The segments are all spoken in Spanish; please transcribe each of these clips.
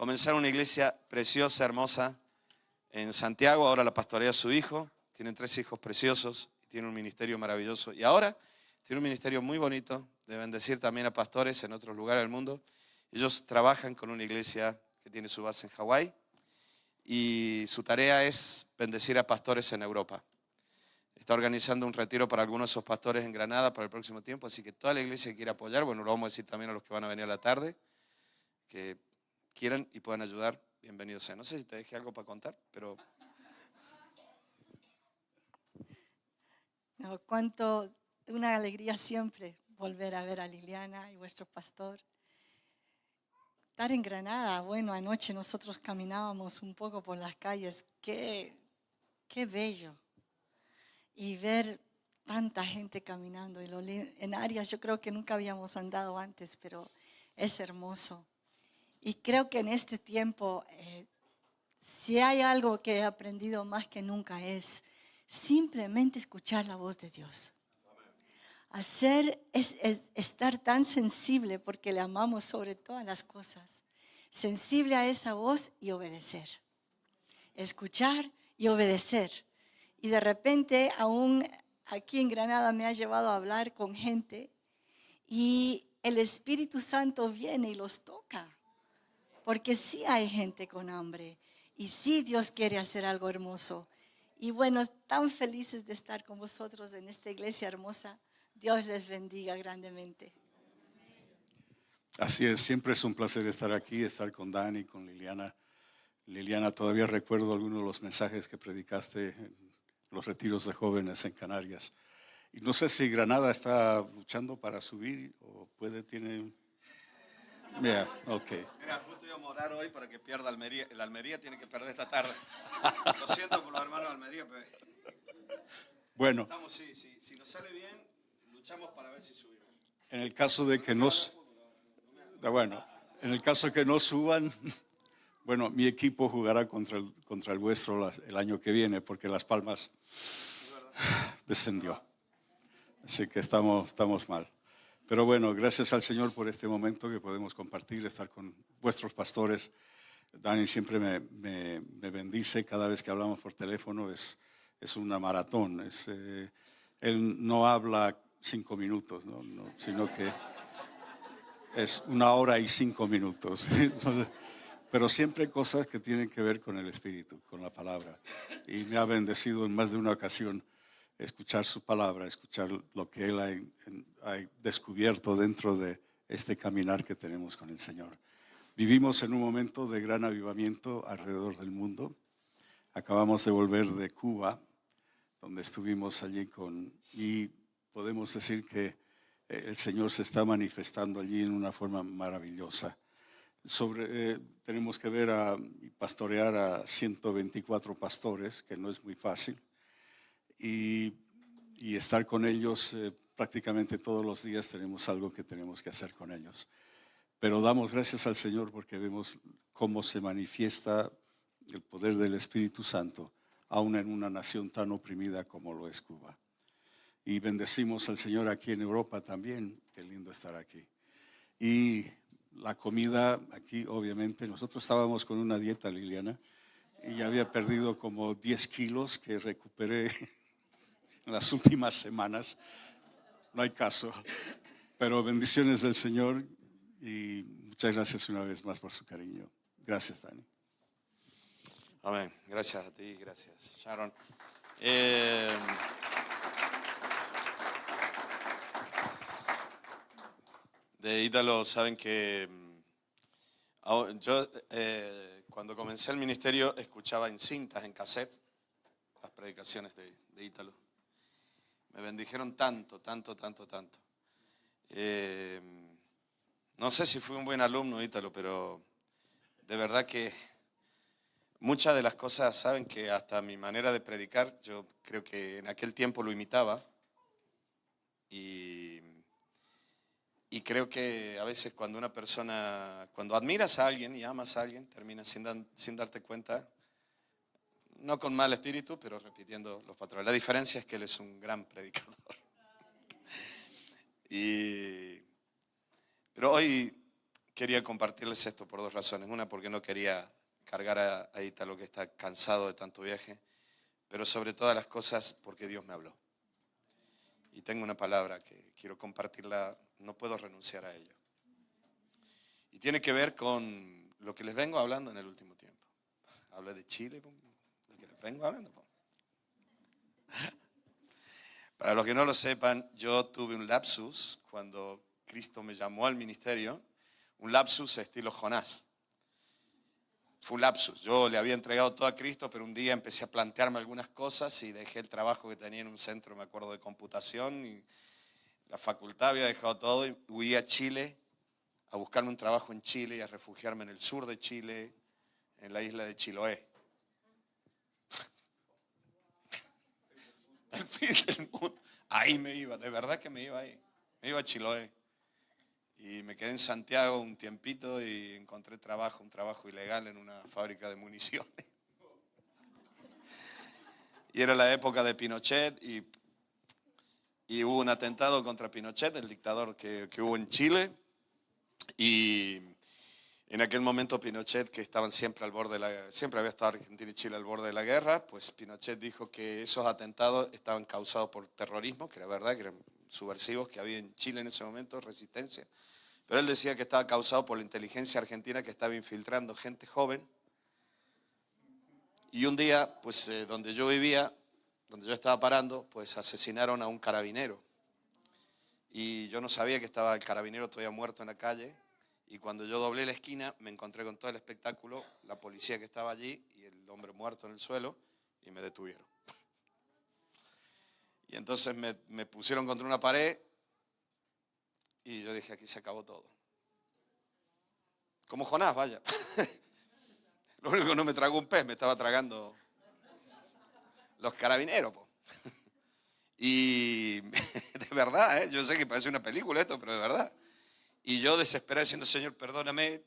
comenzar una iglesia preciosa, hermosa, en Santiago. Ahora la pastorea su hijo. Tienen 3 hijos preciosos. Tiene un ministerio maravilloso. Y ahora tiene un ministerio muy bonito de bendecir también a pastores en otros lugares del mundo. Ellos trabajan con una iglesia que tiene su base en Hawái. Y su tarea es bendecir a pastores en Europa. Está organizando un retiro para algunos de esos pastores en Granada para el próximo tiempo, así que toda la iglesia que quiera apoyar, bueno, lo vamos a decir también a los que van a venir a la tarde, que quieran y puedan ayudar, bienvenidos sean. No sé si te dejé algo para contar, pero... No, una alegría siempre volver a ver a Liliana y vuestro pastor. Estar en Granada, bueno, anoche nosotros caminábamos un poco por las calles, qué bello. Y ver tanta gente caminando en áreas yo creo que nunca habíamos andado antes, pero es hermoso. Y creo que en este tiempo, si hay algo que he aprendido más que nunca es simplemente escuchar la voz de Dios. Estar tan sensible porque le amamos sobre todas las cosas. Sensible a esa voz y obedecer. Escuchar y obedecer. Y de repente, aún aquí en Granada me ha llevado a hablar con gente y el Espíritu Santo viene y los toca. Porque sí hay gente con hambre y sí Dios quiere hacer algo hermoso. Y bueno, tan felices de estar con vosotros en esta iglesia hermosa. Dios les bendiga grandemente. Así es, siempre es un placer estar aquí, estar con Dani, con Liliana. Liliana, todavía recuerdo algunos de los mensajes que predicaste en los retiros de jóvenes en Canarias. Y no sé si Granada está luchando para subir o tiene... Mira, ok. Mira, justo íbamos a orar hoy para que pierda Almería. El Almería tiene que perder esta tarde. Lo siento por los hermanos de Almería, pero... Bueno. Estamos, si nos sale bien, luchamos para ver si subimos. En el caso de que no... Bueno, en el caso de que no suban... Bueno, mi equipo jugará contra el vuestro el año que viene porque Las Palmas descendió. Así que estamos mal. Pero bueno, gracias al Señor por este momento que podemos compartir, estar con vuestros pastores. Dani siempre me bendice cada vez que hablamos por teléfono. Es una maratón. Él no habla 5 minutos, ¿no? Sino que es 1 hora y 5 minutos. Pero siempre cosas que tienen que ver con el Espíritu, con la palabra. Y me ha bendecido en más de una ocasión escuchar su palabra, escuchar lo que Él ha descubierto dentro de este caminar que tenemos con el Señor. Vivimos en un momento de gran avivamiento alrededor del mundo. Acabamos de volver de Cuba, donde estuvimos allí y podemos decir que el Señor se está manifestando allí en una forma maravillosa. Tenemos que ver y pastorear a 124 pastores, que no es muy fácil, y estar con ellos prácticamente todos los días. Tenemos algo que tenemos que hacer con ellos, pero damos gracias al Señor porque vemos cómo se manifiesta el poder del Espíritu Santo aún en una nación tan oprimida como lo es Cuba. Y bendecimos al Señor aquí en Europa también. Qué lindo estar aquí. Y la comida aquí, obviamente, nosotros estábamos con una dieta, Liliana, y ya había perdido como 10 kilos que recuperé en las últimas semanas. No hay caso, pero bendiciones del Señor y muchas gracias una vez más por su cariño. Gracias, Dani. Amén. Gracias a ti, gracias, Sharon. De Ítalo saben que yo cuando comencé el ministerio escuchaba en cintas, en cassette, las predicaciones de Ítalo. Me bendijeron tanto. No sé si fui un buen alumno, Ítalo, pero de verdad que muchas de las cosas, saben que hasta mi manera de predicar, yo creo que en aquel tiempo lo imitaba. Y creo que a veces cuando admiras a alguien y amas a alguien, terminas sin darte cuenta, no con mal espíritu, pero repitiendo los patrones. La diferencia es que él es un gran predicador. Pero hoy quería compartirles esto por dos razones. Una, porque no quería cargar a Ítalo, que está cansado de tanto viaje, pero sobre todas las cosas porque Dios me habló. Y tengo una palabra que quiero compartirla, no puedo renunciar a ello. Y tiene que ver con lo que les vengo hablando en el último tiempo. Habla de Chile, lo que les vengo hablando. Para los que no lo sepan, yo tuve un lapsus cuando Cristo me llamó al ministerio, un lapsus estilo Jonás. Fue un lapsus. Yo le había entregado todo a Cristo, pero un día empecé a plantearme algunas cosas y dejé el trabajo que tenía en un centro, me acuerdo, de computación, y la facultad, había dejado todo y huí a Chile a buscarme un trabajo en Chile y a refugiarme en el sur de Chile, en la isla de Chiloé. El fin del mundo. Ahí me iba, de verdad que me iba ahí. Me iba a Chiloé. Y me quedé en Santiago un tiempito y encontré trabajo, un trabajo ilegal en una fábrica de municiones. Y era la época de Pinochet y hubo un atentado contra Pinochet, el dictador que hubo en Chile. Y en aquel momento Pinochet, que estaban siempre al borde siempre había estado Argentina y Chile al borde de la guerra, pues Pinochet dijo que esos atentados estaban causados por terrorismo, que era verdad, que eran subversivos que había en Chile en ese momento, resistencia. Pero él decía que estaba causado por la inteligencia argentina que estaba infiltrando gente joven. Y un día, pues donde yo vivía, donde yo estaba parando, pues asesinaron a un carabinero. Y yo no sabía que estaba el carabinero todavía muerto en la calle. Y cuando yo doblé la esquina, me encontré con todo el espectáculo, la policía que estaba allí y el hombre muerto en el suelo, y me detuvieron. Y entonces me pusieron contra una pared y yo dije, aquí se acabó todo. Como Jonás, vaya. Lo único que no me tragó un pez, me estaba tragando los carabineros. Po. Y de verdad, yo sé que parece una película esto, pero de verdad. Y yo desesperado diciendo, Señor, perdóname.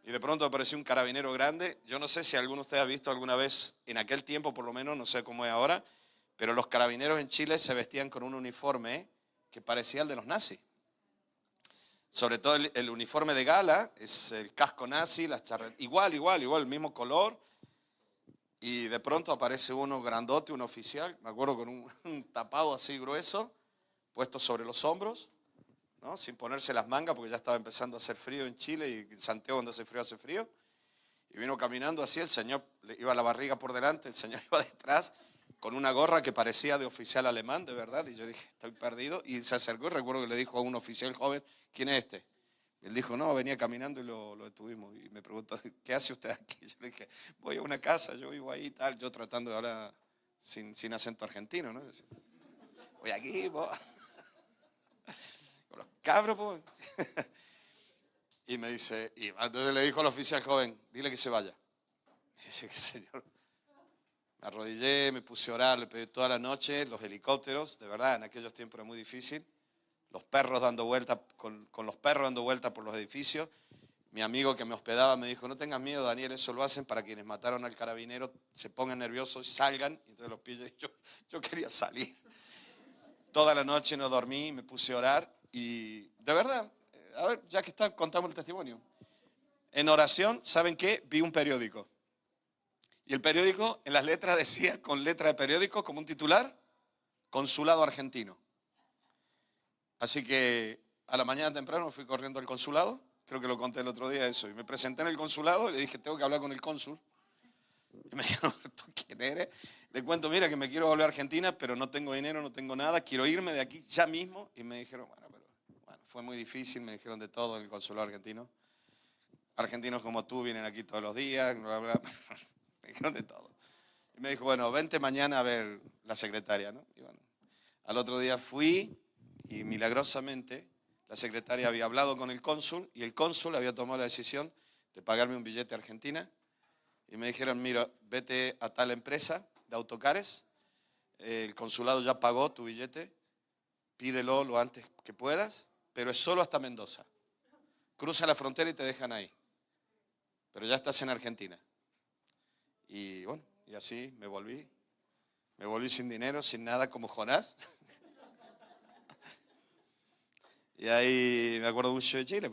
Y de pronto apareció un carabinero grande. Yo no sé si alguno de ustedes ha visto alguna vez, en aquel tiempo por lo menos, no sé cómo es ahora, pero los carabineros en Chile se vestían con un uniforme que parecía el de los nazis. Sobre todo el uniforme de gala, es el casco nazi, las charretas, igual, el mismo color. Y de pronto aparece uno grandote, un oficial, me acuerdo con un tapado así grueso, puesto sobre los hombros, ¿no? Sin ponerse las mangas porque ya estaba empezando a hacer frío en Chile y en Santiago cuando hace frío. Y vino caminando así, el señor iba la barriga por delante, el señor iba detrás con una gorra que parecía de oficial alemán, de verdad. Y yo dije, estoy perdido. Y se acercó y recuerdo que le dijo a un oficial joven, ¿quién es este? Y él dijo, no, venía caminando y lo detuvimos. Y me preguntó, ¿qué hace usted aquí? Yo le dije, voy a una casa, yo vivo ahí y tal. Yo tratando de hablar sin acento argentino, ¿no? Voy aquí, vos. Con los cabros, pues. Y me dice, y entonces le dijo al oficial joven, dile que se vaya. Y yo dije, Señor, me arrodillé, me puse a orar, le pedí toda la noche, los helicópteros, de verdad, en aquellos tiempos era muy difícil. Los perros dando vueltas, con los perros dando vueltas por los edificios. Mi amigo que me hospedaba me dijo, no tengas miedo, Daniel, eso lo hacen para quienes mataron al carabinero, se pongan nerviosos y salgan. Y entonces los pillo, yo quería salir. Toda la noche no dormí, me puse a orar y de verdad, a ver, ya que contamos el testimonio. En oración, ¿saben qué? Vi un periódico. Y el periódico, en las letras decía, con letra de periódico, como un titular, Consulado Argentino. Así que a la mañana temprano fui corriendo al consulado, creo que lo conté el otro día eso, y me presenté en el consulado y le dije, tengo que hablar con el cónsul. Y me dijeron, ¿tú quién eres? Le cuento, mira que me quiero volver a Argentina, pero no tengo dinero, no tengo nada, quiero irme de aquí ya mismo. Y me dijeron, bueno, fue muy difícil, me dijeron de todo en el consulado argentino. Argentinos como tú vienen aquí todos los días, bla, bla. Me dijeron de todo. Y me dijo, bueno, vente mañana a ver la secretaria, ¿no? Y bueno, al otro día fui y milagrosamente la secretaria había hablado con el cónsul y el cónsul había tomado la decisión de pagarme un billete a Argentina. Y me dijeron, mira, vete a tal empresa de autocares, el consulado ya pagó tu billete, pídelo lo antes que puedas, pero es solo hasta Mendoza. Cruza la frontera y te dejan ahí. Pero ya estás en Argentina. Y bueno, y así me volví sin dinero, sin nada, como Jonás. Y ahí me acuerdo de un show de Chile,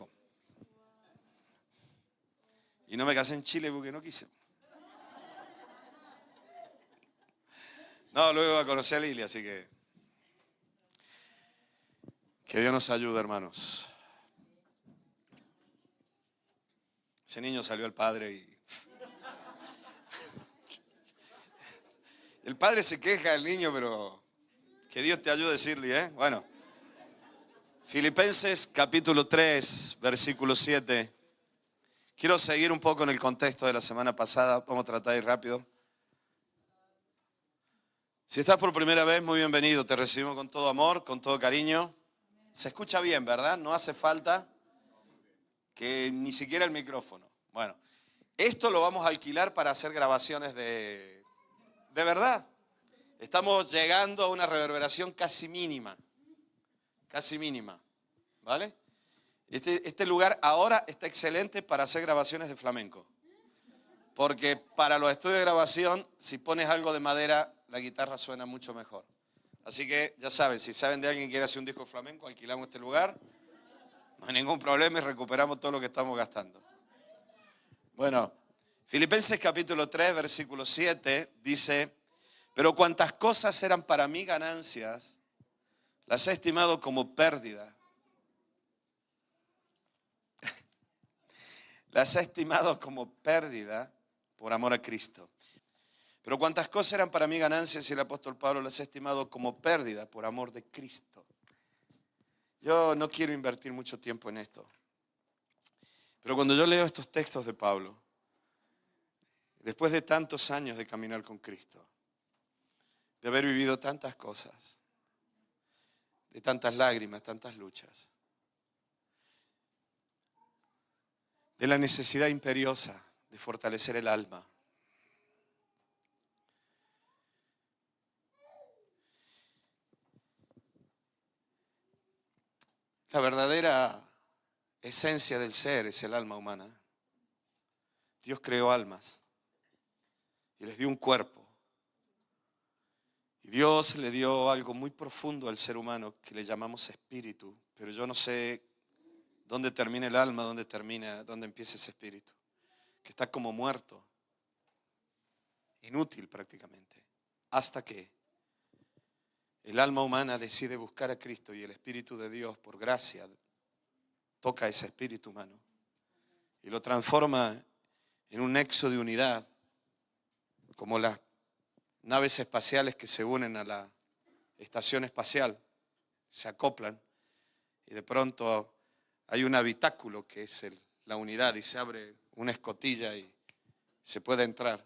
Y no me casé en Chile porque no quise. No, luego iba a conocer a Lilia, así que Dios nos ayude, hermanos. Ese niño salió al padre y el padre se queja del niño, pero que Dios te ayude a decirle, ¿eh? Bueno, Filipenses capítulo 3, versículo 7. Quiero seguir un poco en el contexto de la semana pasada. Vamos a tratar de ir rápido. Si estás por primera vez, muy bienvenido. Te recibimos con todo amor, con todo cariño. Se escucha bien, ¿verdad? No hace falta que ni siquiera el micrófono. Bueno, esto lo vamos a alquilar para hacer grabaciones de verdad. Estamos llegando a una reverberación casi mínima, ¿vale? Este lugar ahora está excelente para hacer grabaciones de flamenco, porque para los estudios de grabación, si pones algo de madera, la guitarra suena mucho mejor. Así que ya saben, si saben de alguien que quiere hacer un disco flamenco, alquilamos este lugar, no hay ningún problema y recuperamos todo lo que estamos gastando. Bueno, Filipenses capítulo 3, versículo 7 dice: pero cuantas cosas eran para mí ganancias, las he estimado como pérdida. Las he estimado como pérdida por amor a Cristo. Pero cuantas cosas eran para mí ganancias, y el apóstol Pablo las he estimado como pérdida por amor de Cristo. Yo no quiero invertir mucho tiempo en esto. Pero cuando yo leo estos textos de Pablo, después de tantos años de caminar con Cristo, de haber vivido tantas cosas, de tantas lágrimas, tantas luchas, de la necesidad imperiosa de fortalecer el alma, la verdadera esencia del ser es el alma humana. Dios creó almas y les dio un cuerpo. Y Dios le dio algo muy profundo al ser humano que le llamamos espíritu, pero yo no sé dónde termina el alma, dónde empieza ese espíritu, que está como muerto, inútil prácticamente, hasta que el alma humana decide buscar a Cristo y el Espíritu de Dios, por gracia, toca a ese espíritu humano y lo transforma en un nexo de unidad, como las naves espaciales que se unen a la estación espacial, se acoplan y de pronto hay un habitáculo que es la unidad y se abre una escotilla y se puede entrar.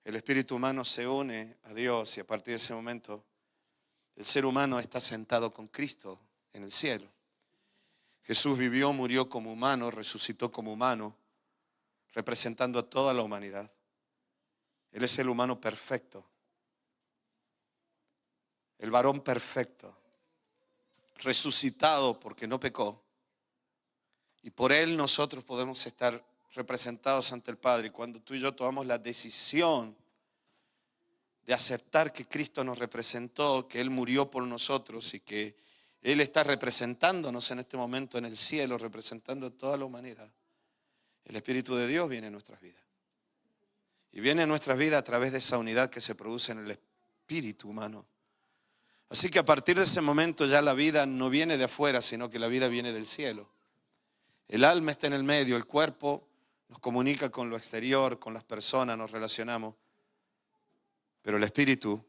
El espíritu humano se une a Dios y a partir de ese momento el ser humano está sentado con Cristo en el cielo. Jesús vivió, murió como humano, resucitó como humano, representando a toda la humanidad. Él es el humano perfecto, el varón perfecto, resucitado porque no pecó. Y por Él nosotros podemos estar representados ante el Padre. Y cuando tú y yo tomamos la decisión de aceptar que Cristo nos representó, que Él murió por nosotros y que Él está representándonos en este momento en el cielo, representando a toda la humanidad, el Espíritu de Dios viene a nuestras vidas. Y viene a nuestras vidas a través de esa unidad que se produce en el espíritu humano. Así que a partir de ese momento ya la vida no viene de afuera, sino que la vida viene del cielo. El alma está en el medio, el cuerpo nos comunica con lo exterior, con las personas, nos relacionamos. Pero el espíritu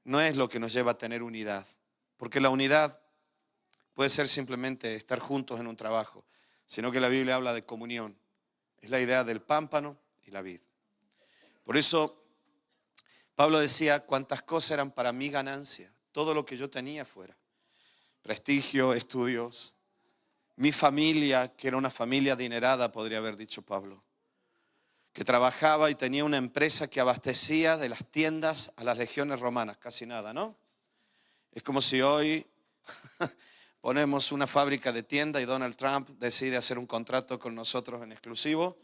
no es lo que nos lleva a tener unidad. Porque la unidad puede ser simplemente estar juntos en un trabajo, sino que la Biblia habla de comunión. Es la idea del pámpano y la vid. Por eso Pablo decía, cuántas cosas eran para mí ganancia, todo lo que yo tenía fuera. Prestigio, estudios, mi familia, que era una familia adinerada, podría haber dicho Pablo, que trabajaba y tenía una empresa que abastecía de las tiendas a las legiones romanas, casi nada, ¿no? Es como si hoy ponemos una fábrica de tienda y Donald Trump decide hacer un contrato con nosotros en exclusivo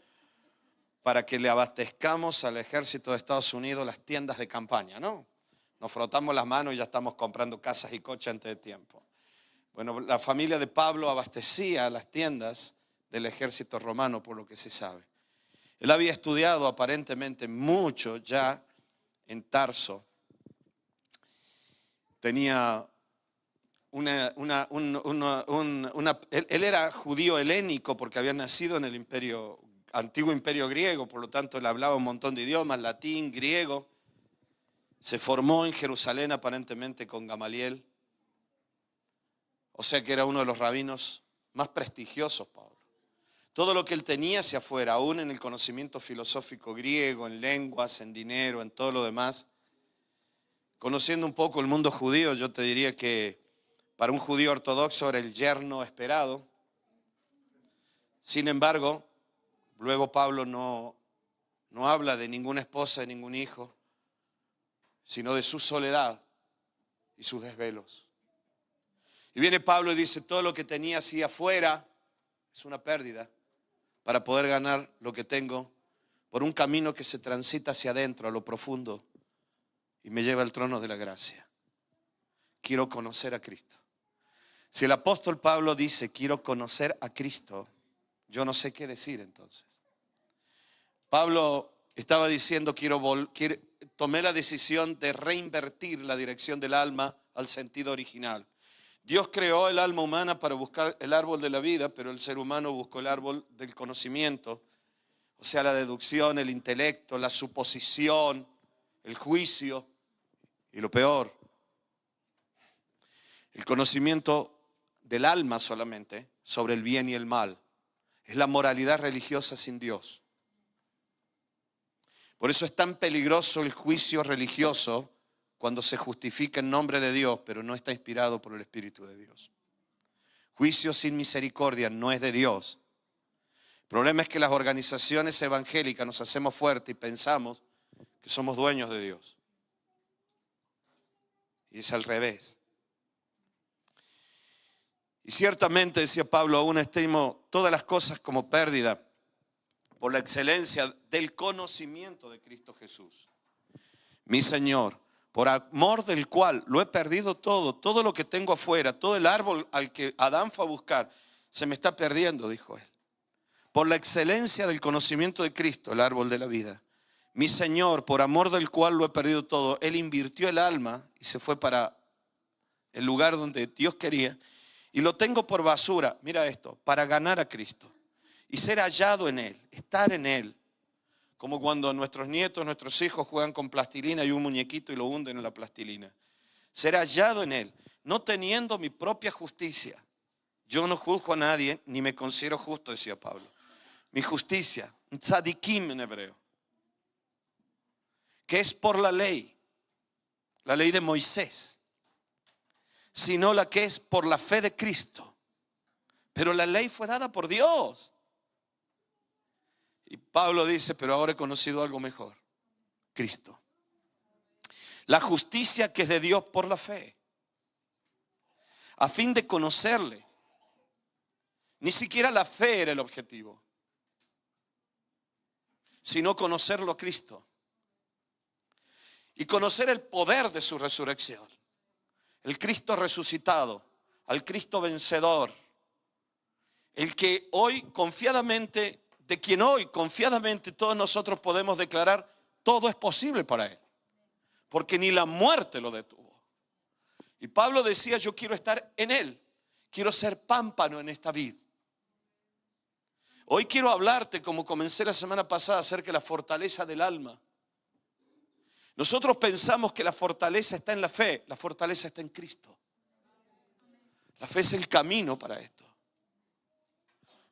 para que le abastezcamos al ejército de Estados Unidos las tiendas de campaña, ¿no? Nos frotamos las manos y ya estamos comprando casas y coches antes de tiempo. Bueno, la familia de Pablo abastecía las tiendas del ejército romano, por lo que se sabe. Él había estudiado aparentemente mucho ya en Tarso. Tenía él era judío helénico porque había nacido en el antiguo imperio griego, por lo tanto él hablaba un montón de idiomas, latín, griego. Se formó en Jerusalén aparentemente con Gamaliel. O sea que era uno de los rabinos más prestigiosos, Pablo. Todo lo que él tenía hacia afuera, aún en el conocimiento filosófico griego, en lenguas, en dinero, en todo lo demás. Conociendo un poco el mundo judío, yo te diría que para un judío ortodoxo era el yerno esperado. Sin embargo, luego Pablo no habla de ninguna esposa, de ningún hijo, sino de su soledad y sus desvelos. Y viene Pablo y dice, todo lo que tenía así afuera es una pérdida para poder ganar lo que tengo por un camino que se transita hacia adentro, a lo profundo, y me lleva al trono de la gracia. Quiero conocer a Cristo. Si el apóstol Pablo dice, quiero conocer a Cristo, yo no sé qué decir entonces. Pablo estaba diciendo, tomé la decisión de reinvertir la dirección del alma al sentido original. Dios creó el alma humana para buscar el árbol de la vida, pero el ser humano buscó el árbol del conocimiento, o sea, la deducción, el intelecto, la suposición, el juicio y lo peor, el conocimiento del alma solamente sobre el bien y el mal. Es la moralidad religiosa sin Dios. Por eso es tan peligroso el juicio religioso cuando se justifica en nombre de Dios, pero no está inspirado por el Espíritu de Dios. Juicio sin misericordia no es de Dios. El problema es que las organizaciones evangélicas nos hacemos fuertes y pensamos que somos dueños de Dios. Y es al revés. Y ciertamente, decía Pablo, aún estimo todas las cosas como pérdida por la excelencia del conocimiento de Cristo Jesús, mi Señor, por amor del cual lo he perdido todo lo que tengo afuera, todo el árbol al que Adán fue a buscar, se me está perdiendo, dijo él. Por la excelencia del conocimiento de Cristo, el árbol de la vida. Mi Señor, por amor del cual lo he perdido todo, Él invirtió el alma y se fue para el lugar donde Dios quería. Y lo tengo por basura, mira esto, para ganar a Cristo y ser hallado en Él, estar en Él. Como cuando nuestros nietos, nuestros hijos juegan con plastilina y un muñequito y lo hunden en la plastilina. Ser hallado en Él, no teniendo mi propia justicia. Yo no juzgo a nadie, ni me considero justo, decía Pablo. Mi justicia, tzadikim en hebreo, que es por la ley de Moisés, sino la que es por la fe de Cristo. Pero la ley fue dada por Dios. Y Pablo dice, pero ahora he conocido algo mejor, Cristo. La justicia que es de Dios por la fe, a fin de conocerle. Ni siquiera la fe era el objetivo, sino conocerlo a Cristo. Y conocer el poder de su resurrección. El Cristo resucitado, al Cristo vencedor. El que hoy confiadamente, de quien hoy confiadamente todos nosotros podemos declarar, todo es posible para Él. Porque ni la muerte lo detuvo. Y Pablo decía, yo quiero estar en Él. Quiero ser pámpano en esta vid. Hoy quiero hablarte, como comencé la semana pasada, acerca de la fortaleza del alma. Nosotros pensamos que la fortaleza está en la fe, la fortaleza está en Cristo. La fe es el camino para esto.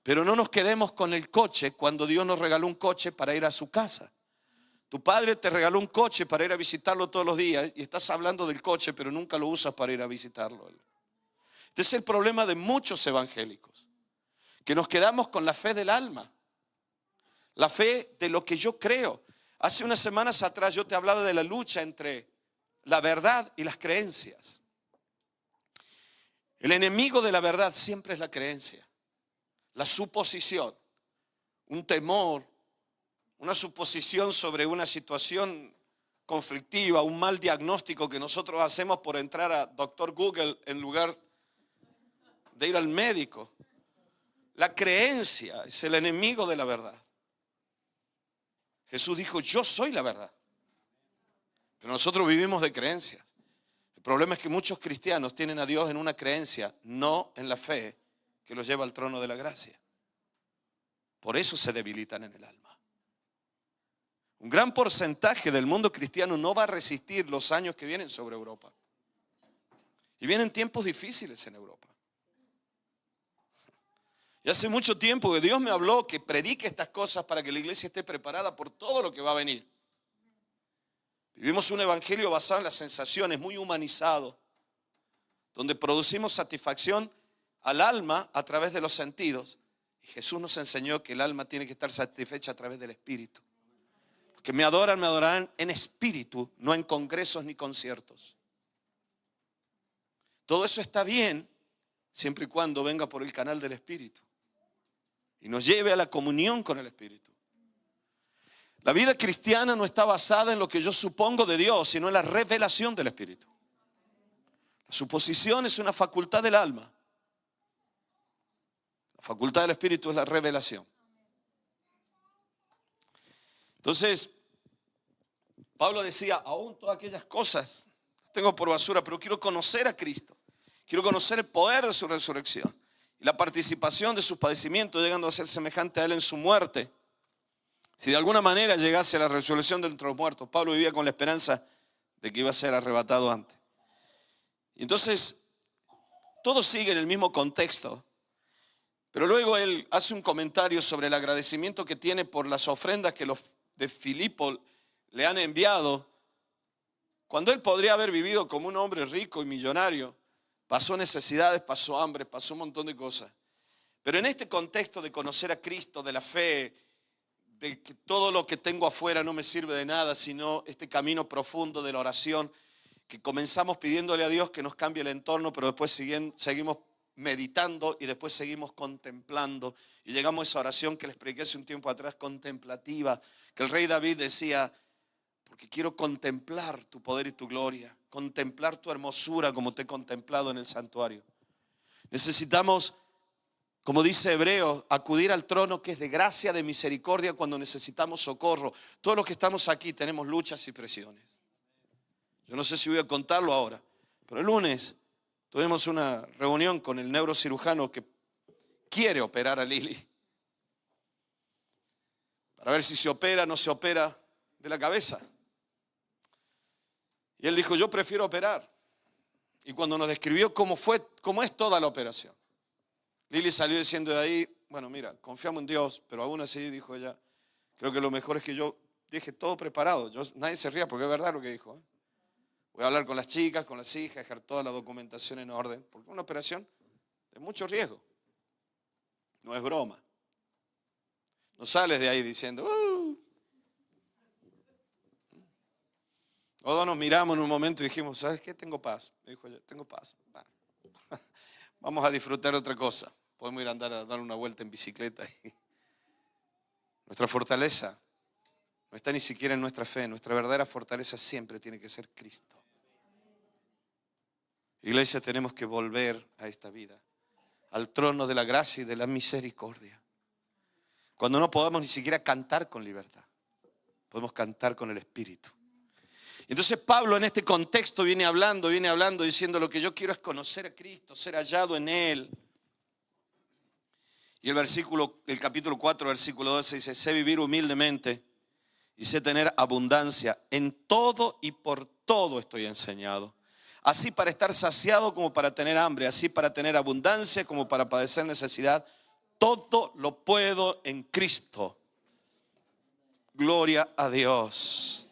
Pero no nos quedemos con el coche cuando Dios nos regaló un coche para ir a su casa. Tu padre te regaló un coche para ir a visitarlo todos los días y estás hablando del coche, pero nunca lo usas para ir a visitarlo. Este es el problema de muchos evangélicos, que nos quedamos con la fe del alma, la fe de lo que yo creo. Hace unas semanas atrás yo te hablaba de la lucha entre la verdad y las creencias. El enemigo de la verdad siempre es la creencia, la suposición, un temor, una suposición sobre una situación conflictiva, un mal diagnóstico que nosotros hacemos por entrar a Dr. Google en lugar de ir al médico. La creencia es el enemigo de la verdad. Jesús dijo, yo soy la verdad. Pero nosotros vivimos de creencias. El problema es que muchos cristianos tienen a Dios en una creencia, no en la fe que los lleva al trono de la gracia. Por eso se debilitan en el alma. Un gran porcentaje del mundo cristiano no va a resistir los años que vienen sobre Europa. Y vienen tiempos difíciles en Europa. Y hace mucho tiempo que Dios me habló que predique estas cosas para que la iglesia esté preparada por todo lo que va a venir. Vivimos un evangelio basado en las sensaciones, muy humanizado, donde producimos satisfacción al alma a través de los sentidos. Y Jesús nos enseñó que el alma tiene que estar satisfecha a través del espíritu. Los que me adorarán en espíritu, no en congresos ni conciertos. Todo eso está bien, siempre y cuando venga por el canal del espíritu y nos lleve a la comunión con el espíritu. La vida cristiana no está basada en lo que yo supongo de Dios, sino en la revelación del espíritu. La suposición es una facultad del alma. La facultad del espíritu es la revelación. Entonces, Pablo decía, aún todas aquellas cosas las tengo por basura, pero quiero conocer a Cristo. Quiero conocer el poder de su resurrección y la participación de sus padecimientos, llegando a ser semejante a Él en su muerte. Si de alguna manera llegase a la resurrección de entre los muertos, Pablo vivía con la esperanza de que iba a ser arrebatado antes. Y entonces, todo sigue en el mismo contexto, pero luego él hace un comentario sobre el agradecimiento que tiene por las ofrendas que los de Filipo le han enviado, cuando él podría haber vivido como un hombre rico y millonario. Pasó necesidades, pasó hambre, pasó un montón de cosas. Pero en este contexto de conocer a Cristo, de la fe, de que todo lo que tengo afuera no me sirve de nada, sino este camino profundo de la oración, que comenzamos pidiéndole a Dios que nos cambie el entorno, pero después seguimos meditando y después seguimos contemplando. Y llegamos a esa oración que les prediqué hace un tiempo atrás, contemplativa, que el rey David decía, porque quiero contemplar tu poder y tu gloria, contemplar tu hermosura como te he contemplado en el santuario. Necesitamos, como dice Hebreos, acudir al trono que es de gracia, de misericordia cuando necesitamos socorro. Todos los que estamos aquí tenemos luchas y presiones. Yo no sé si voy a contarlo ahora, pero el lunes tuvimos una reunión con el neurocirujano que quiere operar a Lili. Para ver si se opera o no se opera de la cabeza. Y él dijo, yo prefiero operar. Y cuando nos describió cómo es toda la operación, Lili salió diciendo de ahí, bueno, mira, confiamos en Dios, pero aún así, dijo ella, creo que lo mejor es que yo deje todo preparado. Nadie se ría porque es verdad lo que dijo. Voy a hablar con las chicas, con las hijas, dejar toda la documentación en orden, porque es una operación de mucho riesgo. No es broma. No sales de ahí diciendo, Todos nos miramos en un momento y dijimos, ¿sabes qué? Tengo paz. Me dijo ella, tengo paz. Bueno, vamos a disfrutar de otra cosa. Podemos ir a andar a dar una vuelta en bicicleta. Nuestra fortaleza no está ni siquiera en nuestra fe. Nuestra verdadera fortaleza siempre tiene que ser Cristo. Iglesia, tenemos que volver a esta vida, al trono de la gracia y de la misericordia. Cuando no podamos ni siquiera cantar con libertad, podemos cantar con el Espíritu. Entonces Pablo en este contexto viene hablando diciendo lo que yo quiero es conocer a Cristo, ser hallado en Él. Y el capítulo 4, versículo 12 dice, sé vivir humildemente y sé tener abundancia. En todo y por todo estoy enseñado. Así para estar saciado como para tener hambre, así para tener abundancia como para padecer necesidad. Todo lo puedo en Cristo. Gloria a Dios.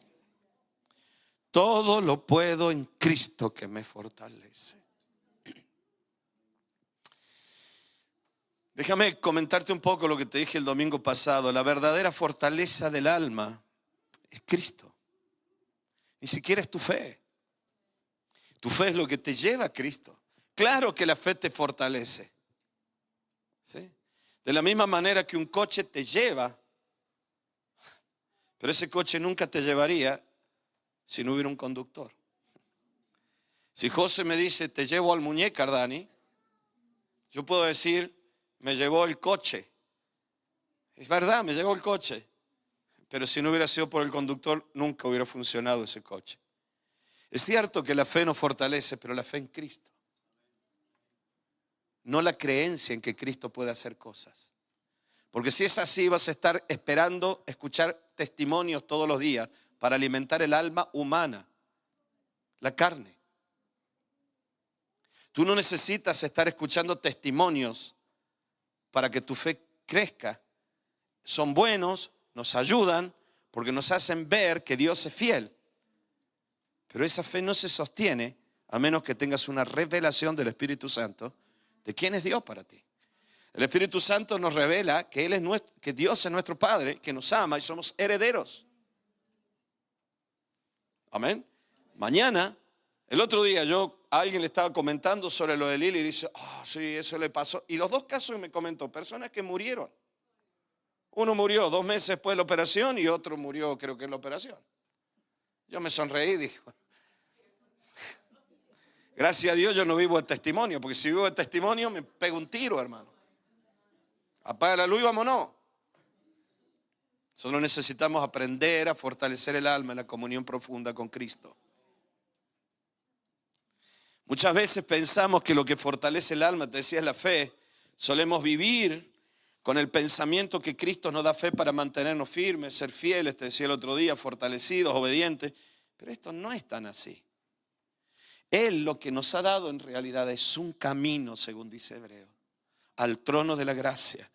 Todo lo puedo en Cristo que me fortalece. Déjame comentarte un poco lo que te dije el domingo pasado. La verdadera fortaleza del alma es Cristo. Ni siquiera es tu fe. Tu fe es lo que te lleva a Cristo. Claro que la fe te fortalece. ¿Sí? De la misma manera que un coche te lleva, pero ese coche nunca te llevaría si no hubiera un conductor. Si José me dice, te llevo al Muñecar, Dani, yo puedo decir, me llevó el coche. Es verdad, me llevó el coche. pero si no hubiera sido por el conductor, nunca hubiera funcionado ese coche. Es cierto que la fe nos fortalece, pero la fe en Cristo. No la creencia en que Cristo puede hacer cosas. Porque si es así, vas a estar esperando escuchar testimonios todos los días para alimentar el alma humana, la carne. Tú no necesitas estar escuchando testimonios para que tu fe crezca. Son buenos, nos ayudan, porque nos hacen ver que Dios es fiel. Pero esa fe no se sostiene a menos que tengas una revelación del Espíritu Santo de quién es Dios para ti. El Espíritu Santo nos revela que que Dios es nuestro Padre, que nos ama y somos herederos. Amén. Mañana, el otro día a alguien le estaba comentando sobre lo de Lili y dice, sí, eso le pasó. Y los dos casos que me comentó, personas que murieron. Uno murió 2 meses después de la operación y otro murió creo que en la operación. Yo me sonreí y dije, gracias a Dios yo no vivo de testimonio, porque si vivo de testimonio me pego un tiro, hermano. Apaga la luz y vámonos. Solo necesitamos aprender a fortalecer el alma en la comunión profunda con Cristo. Muchas veces pensamos que lo que fortalece el alma, te decía, es la fe. Solemos vivir con el pensamiento que Cristo nos da fe para mantenernos firmes, ser fieles, te decía el otro día, fortalecidos, obedientes. Pero esto no es tan así. Él lo que nos ha dado en realidad es un camino, según dice Hebreo, al trono de la gracia.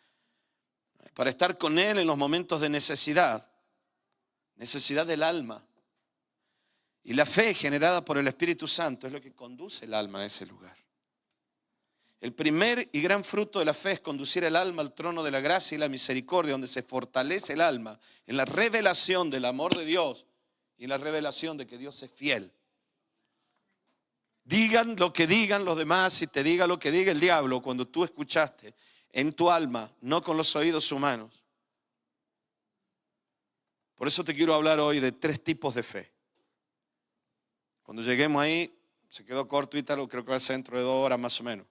Para estar con Él en los momentos de necesidad del alma. Y la fe generada por el Espíritu Santo es lo que conduce el alma a ese lugar. El primer y gran fruto de la fe es conducir el alma al trono de la gracia y la misericordia, donde se fortalece el alma en la revelación del amor de Dios y en la revelación de que Dios es fiel. Digan lo que digan los demás y te diga lo que diga el diablo, cuando tú escuchaste en tu alma, no con los oídos humanos. Por eso te quiero hablar hoy de 3 tipos de fe. Cuando lleguemos ahí, se quedó corto Ítalo, creo que va a ser dentro de 2 horas más o menos.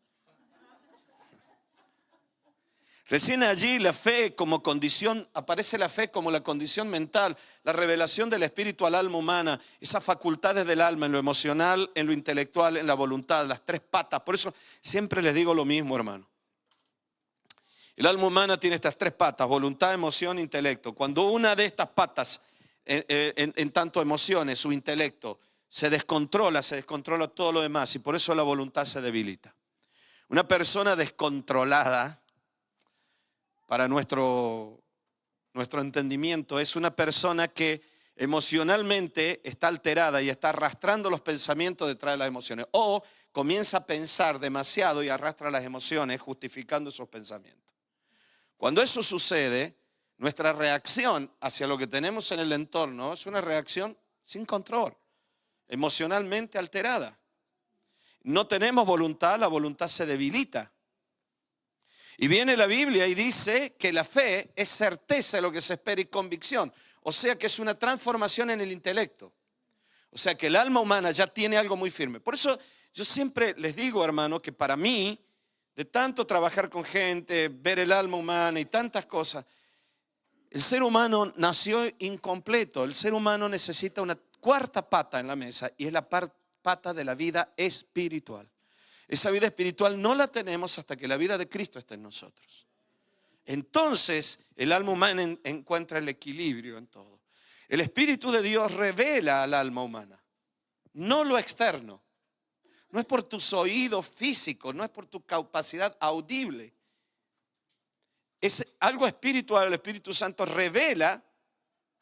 Recién allí la fe como condición, aparece la fe como la condición mental, la revelación del espíritu al alma humana, esas facultades del alma en lo emocional, en lo intelectual, en la voluntad, las 3 patas. Por eso siempre les digo lo mismo, hermano. El alma humana tiene estas 3 patas, voluntad, emoción, intelecto. Cuando una de estas patas, en tanto emociones, su intelecto, se descontrola todo lo demás y por eso la voluntad se debilita. Una persona descontrolada, para nuestro entendimiento, es una persona que emocionalmente está alterada y está arrastrando los pensamientos detrás de las emociones. O comienza a pensar demasiado y arrastra las emociones justificando esos pensamientos. Cuando eso sucede, nuestra reacción hacia lo que tenemos en el entorno es una reacción sin control, emocionalmente alterada. No tenemos voluntad, la voluntad se debilita. Y viene la Biblia y dice que la fe es certeza de lo que se espera y convicción. O sea que es una transformación en el intelecto. O sea que el alma humana ya tiene algo muy firme. Por eso yo siempre les digo, hermano, que para mí, de tanto trabajar con gente, ver el alma humana y tantas cosas, el ser humano nació incompleto. El ser humano necesita una 4ª pata en la mesa y es la pata de la vida espiritual. Esa vida espiritual no la tenemos hasta que la vida de Cristo esté en nosotros. Entonces el alma humana encuentra el equilibrio en todo. El Espíritu de Dios revela al alma humana, no lo externo. No es por tus oídos físicos, no es por tu capacidad audible. Es algo espiritual. El Espíritu Santo revela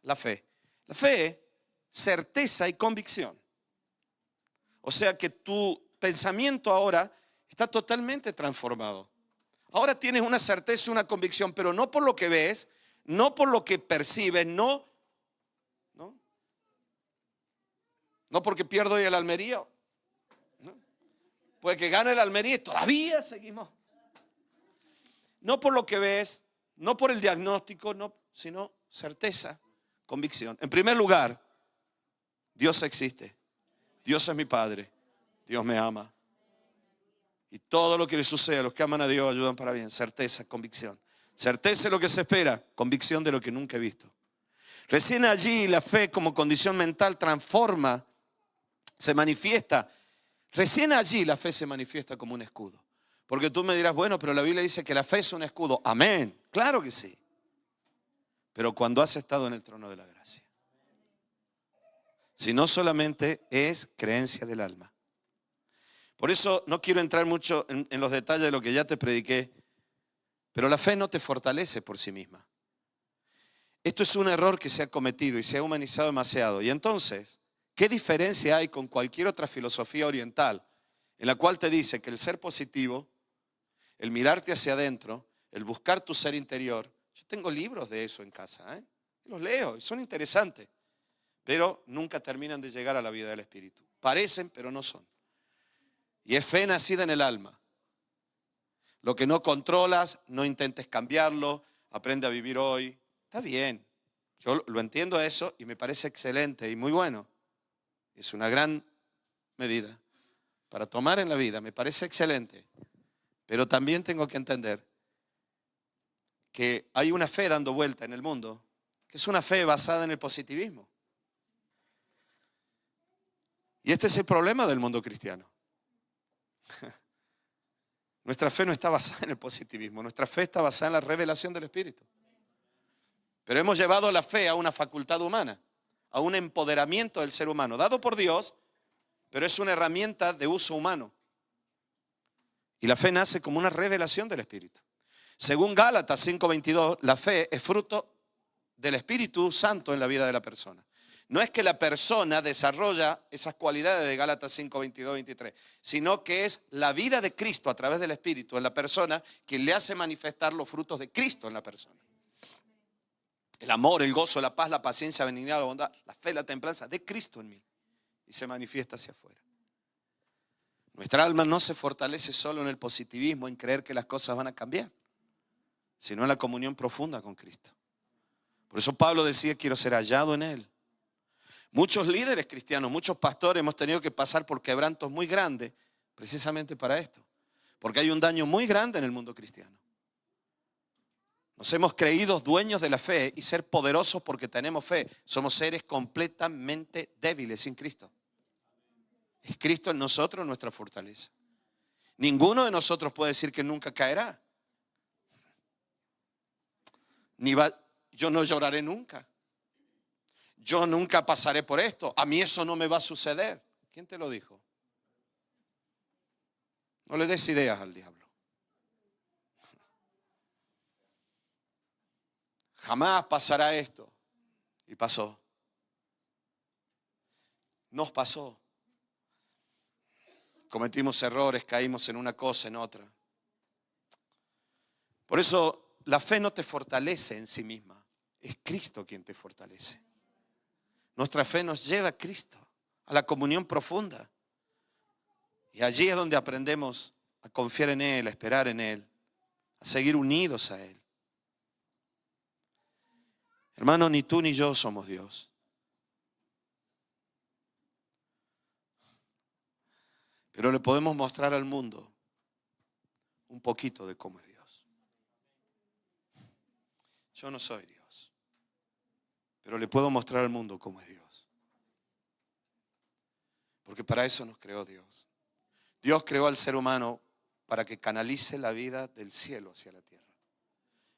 la fe. La fe, certeza y convicción. O sea que tu pensamiento ahora está totalmente transformado. Ahora tienes una certeza, una convicción, pero no por lo que ves, no por lo que percibes, no porque pierdo hoy el Almería. ¿No? Puede que gane el Almería y todavía seguimos. No por lo que ves, no por el diagnóstico, sino certeza, convicción. En primer lugar, Dios existe. Dios es mi Padre. Dios me ama. Y todo lo que le sucede a los que aman a Dios ayudan para bien. Certeza, convicción. Certeza de lo que se espera, convicción de lo que nunca he visto. Recién allí la fe como condición mental transforma, se manifiesta. Recién allí la fe se manifiesta como un escudo. Porque tú me dirás, bueno, pero la Biblia dice que la fe es un escudo. Amén, claro que sí. Pero cuando has estado en el trono de la gracia. Si no solamente es creencia del alma. Por eso no quiero entrar mucho en los detalles de lo que ya te prediqué. Pero la fe no te fortalece por sí misma. Esto es un error que se ha cometido y se ha humanizado demasiado. Y entonces, ¿qué diferencia hay con cualquier otra filosofía oriental en la cual te dice que el ser positivo, el mirarte hacia adentro, el buscar tu ser interior? Yo tengo libros de eso en casa, los leo y son interesantes, pero nunca terminan de llegar a la vida del espíritu. Parecen, pero no son. Y es fe nacida en el alma. Lo que no controlas, no intentes cambiarlo, aprende a vivir hoy. Está bien, yo lo entiendo eso y me parece excelente y muy bueno. Es una gran medida para tomar en la vida, me parece excelente. Pero también tengo que entender que hay una fe dando vuelta en el mundo, que es una fe basada en el positivismo. Y este es el problema del mundo cristiano. Nuestra fe no está basada en el positivismo, nuestra fe está basada en la revelación del Espíritu. Pero hemos llevado la fe a una facultad humana, a un empoderamiento del ser humano, dado por Dios, pero es una herramienta de uso humano. Y la fe nace como una revelación del Espíritu. Según Gálatas 5:22, la fe es fruto del Espíritu Santo en la vida de la persona. No es que la persona desarrolla esas cualidades de Gálatas 5:22, 23, sino que es la vida de Cristo a través del Espíritu en la persona quien le hace manifestar los frutos de Cristo en la persona. El amor, el gozo, la paz, la paciencia, la benignidad, la bondad, la fe, la templanza de Cristo en mí. Y se manifiesta hacia afuera. Nuestra alma no se fortalece solo en el positivismo, en creer que las cosas van a cambiar, sino en la comunión profunda con Cristo. Por eso Pablo decía, quiero ser hallado en Él. Muchos líderes cristianos, muchos pastores hemos tenido que pasar por quebrantos muy grandes precisamente para esto. Porque hay un daño muy grande en el mundo cristiano. Nos hemos creído dueños de la fe y ser poderosos porque tenemos fe. Somos seres completamente débiles sin Cristo. Es Cristo en nosotros nuestra fortaleza. Ninguno de nosotros puede decir que nunca caerá. Yo no lloraré nunca. Yo nunca pasaré por esto. A mí eso no me va a suceder. ¿Quién te lo dijo? No le des ideas al diablo. Jamás pasará esto. Y pasó. Nos pasó. Cometimos errores, caímos en una cosa, en otra. Por eso la fe no te fortalece en sí misma. Es Cristo quien te fortalece. Nuestra fe nos lleva a Cristo, a la comunión profunda. Y allí es donde aprendemos a confiar en Él, a esperar en Él, a seguir unidos a Él. Hermano, ni tú ni yo somos Dios. Pero le podemos mostrar al mundo un poquito de cómo es Dios. Yo no soy Dios, pero le puedo mostrar al mundo cómo es Dios. Porque para eso nos creó Dios. Dios creó al ser humano para que canalice la vida del cielo hacia la tierra.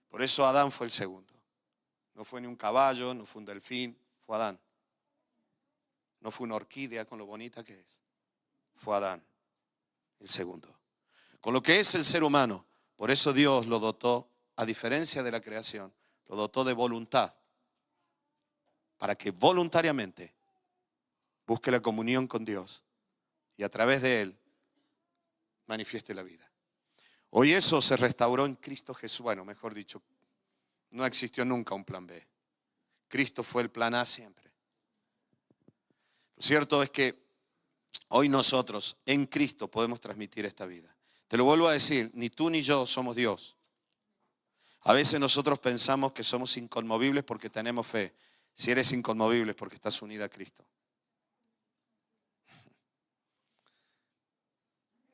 Por eso Adán fue el segundo. No fue ni un caballo, no fue un delfín, fue Adán. No fue una orquídea con lo bonita que es. Fue Adán, el segundo. Con lo que es el ser humano, por eso Dios lo dotó, a diferencia de la creación, lo dotó de voluntad, para que voluntariamente busque la comunión con Dios y a través de Él manifieste la vida. Hoy eso se restauró en Cristo Jesús. Bueno, mejor dicho, no existió nunca un plan B. Cristo fue el plan A siempre. Lo cierto es que hoy nosotros en Cristo podemos transmitir esta vida. Te lo vuelvo a decir, ni tú ni yo somos Dios. A veces nosotros pensamos que somos inconmovibles porque tenemos fe. Si eres inconmovible es porque estás unida a Cristo.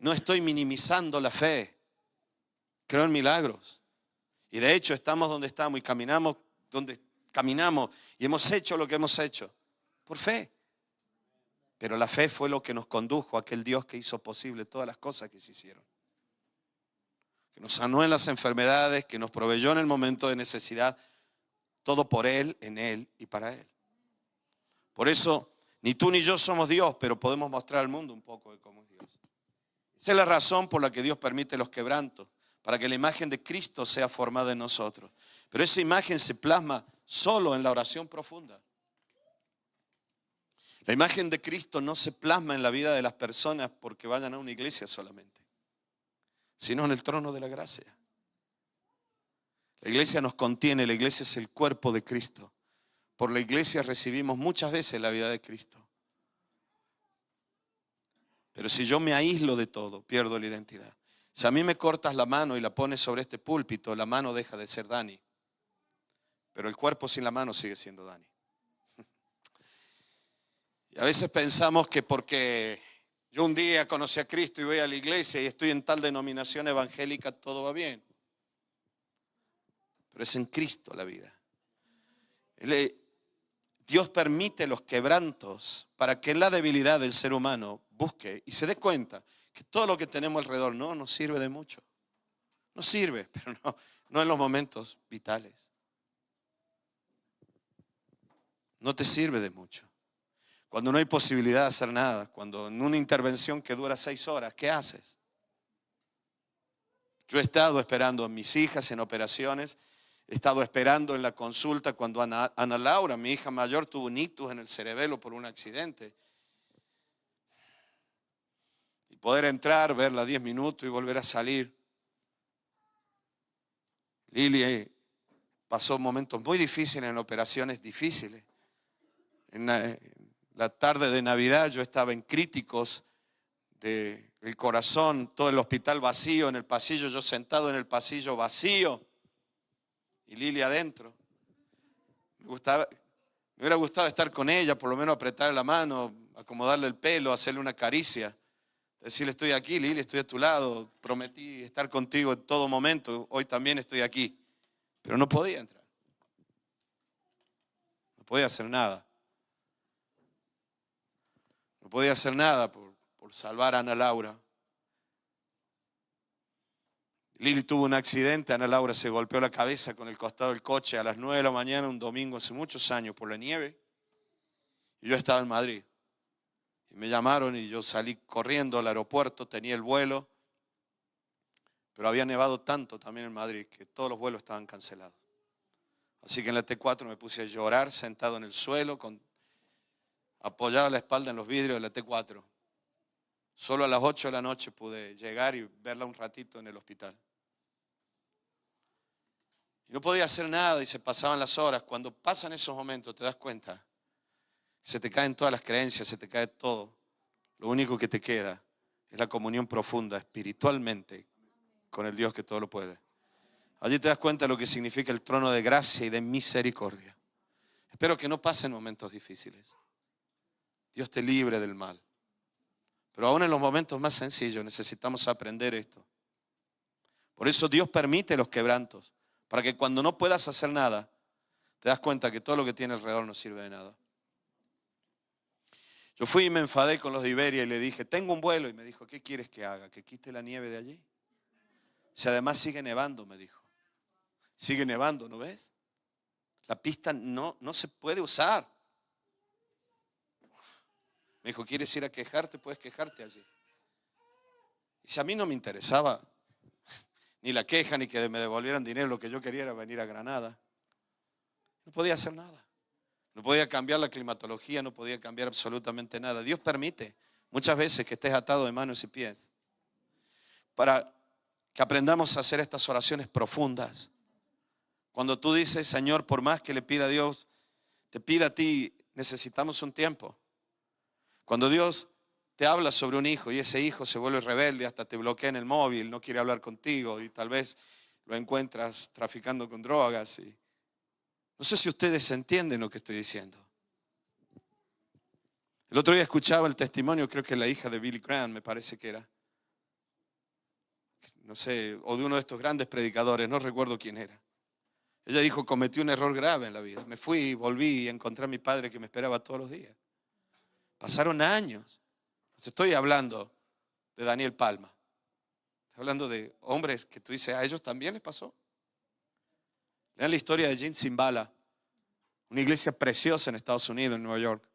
No estoy minimizando la fe. Creo en milagros. Y de hecho estamos donde estamos y caminamos donde caminamos y hemos hecho lo que hemos hecho por fe. Pero la fe fue lo que nos condujo a aquel Dios que hizo posible todas las cosas que se hicieron. Que nos sanó en las enfermedades, que nos proveyó en el momento de necesidad. Todo por Él, en Él y para Él. Por eso, ni tú ni yo somos Dios, pero podemos mostrar al mundo un poco de cómo es Dios. Esa es la razón por la que Dios permite los quebrantos, para que la imagen de Cristo sea formada en nosotros. Pero esa imagen se plasma solo en la oración profunda. La imagen de Cristo no se plasma en la vida de las personas porque vayan a una iglesia solamente, sino en el trono de la gracia. La iglesia nos contiene, la iglesia es el cuerpo de Cristo. Por la iglesia recibimos muchas veces la vida de Cristo. Pero si yo me aíslo de todo, pierdo la identidad. Si a mí me cortas la mano y la pones sobre este púlpito, la mano deja de ser Dani. Pero el cuerpo sin la mano sigue siendo Dani. Y a veces pensamos que porque yo un día conocí a Cristo y voy a la iglesia y estoy en tal denominación evangélica, todo va bien. Pero es en Cristo la vida. Dios permite los quebrantos para que en la debilidad del ser humano busque y se dé cuenta que todo lo que tenemos alrededor no nos sirve de mucho. Nos sirve, pero no en los momentos vitales. No te sirve de mucho. Cuando no hay posibilidad de hacer nada, cuando en una intervención que dura 6 horas, ¿qué haces? Yo he estado esperando a mis hijas en operaciones, he estado esperando en la consulta cuando Ana Laura, mi hija mayor, tuvo un ictus en el cerebelo por un accidente. Y poder entrar, verla 10 minutos y volver a salir. Lili pasó momentos muy difíciles en operaciones difíciles. En la tarde de Navidad yo estaba en críticos del corazón, todo el hospital vacío, en el pasillo, yo sentado en el pasillo vacío y Lili adentro. Me hubiera gustado estar con ella, por lo menos apretarle la mano, acomodarle el pelo, hacerle una caricia, decirle estoy aquí, Lili, estoy a tu lado, prometí estar contigo en todo momento, hoy también estoy aquí. Pero no podía entrar, no podía hacer nada. No podía hacer nada por salvar a Ana Laura. Lili tuvo un accidente, Ana Laura se golpeó la cabeza con el costado del coche a las 9 de la mañana, un domingo hace muchos años, por la nieve. Y yo estaba en Madrid. Y me llamaron y yo salí corriendo al aeropuerto, tenía el vuelo. Pero había nevado tanto también en Madrid que todos los vuelos estaban cancelados. Así que en la T4 me puse a llorar sentado en el suelo, apoyado la espalda en los vidrios de la T4. Solo a las 8 de la noche pude llegar y verla un ratito en el hospital. Y no podía hacer nada y se pasaban las horas. Cuando pasan esos momentos te das cuenta, se te caen todas las creencias, se te cae todo. Lo único que te queda es la comunión profunda espiritualmente con el Dios que todo lo puede. Allí te das cuenta de lo que significa el trono de gracia y de misericordia. Espero que no pasen momentos difíciles. Dios te libre del mal. Pero aún en los momentos más sencillos necesitamos aprender esto. Por eso Dios permite los quebrantos, para que cuando no puedas hacer nada, te das cuenta que todo lo que tiene alrededor no sirve de nada. Yo fui y me enfadé con los de Iberia y le dije, tengo un vuelo. Y me dijo, ¿qué quieres que haga? ¿Que quite la nieve de allí? Si además sigue nevando, me dijo. Sigue nevando, ¿no ves? La pista no se puede usar. Me dijo, ¿quieres ir a quejarte? Puedes quejarte allí. Y si a mí no me interesaba ni la queja, ni que me devolvieran dinero, lo que yo quería era venir a Granada. No podía hacer nada. No podía cambiar la climatología, no podía cambiar absolutamente nada. Dios permite muchas veces que estés atado de manos y pies para que aprendamos a hacer estas oraciones profundas. Cuando tú dices, Señor, por más que le pida a Dios, te pida a ti, necesitamos un tiempo. Cuando Dios te habla sobre un hijo y ese hijo se vuelve rebelde, hasta te bloquea en el móvil, no quiere hablar contigo y tal vez lo encuentras traficando con drogas. No sé si ustedes entienden lo que estoy diciendo. El otro día escuchaba el testimonio, creo que la hija de Billy Graham, me parece que era. No sé, o de uno de estos grandes predicadores, no recuerdo quién era. Ella dijo, cometí un error grave en la vida. Me fui, volví y encontré a mi padre que me esperaba todos los días. Pasaron años. Estoy hablando de Daniel Palma. Estoy hablando de hombres que tú dices, ¿a ellos también les pasó? Lean la historia de Jim Cymbala, una iglesia preciosa en Estados Unidos, en Nueva York.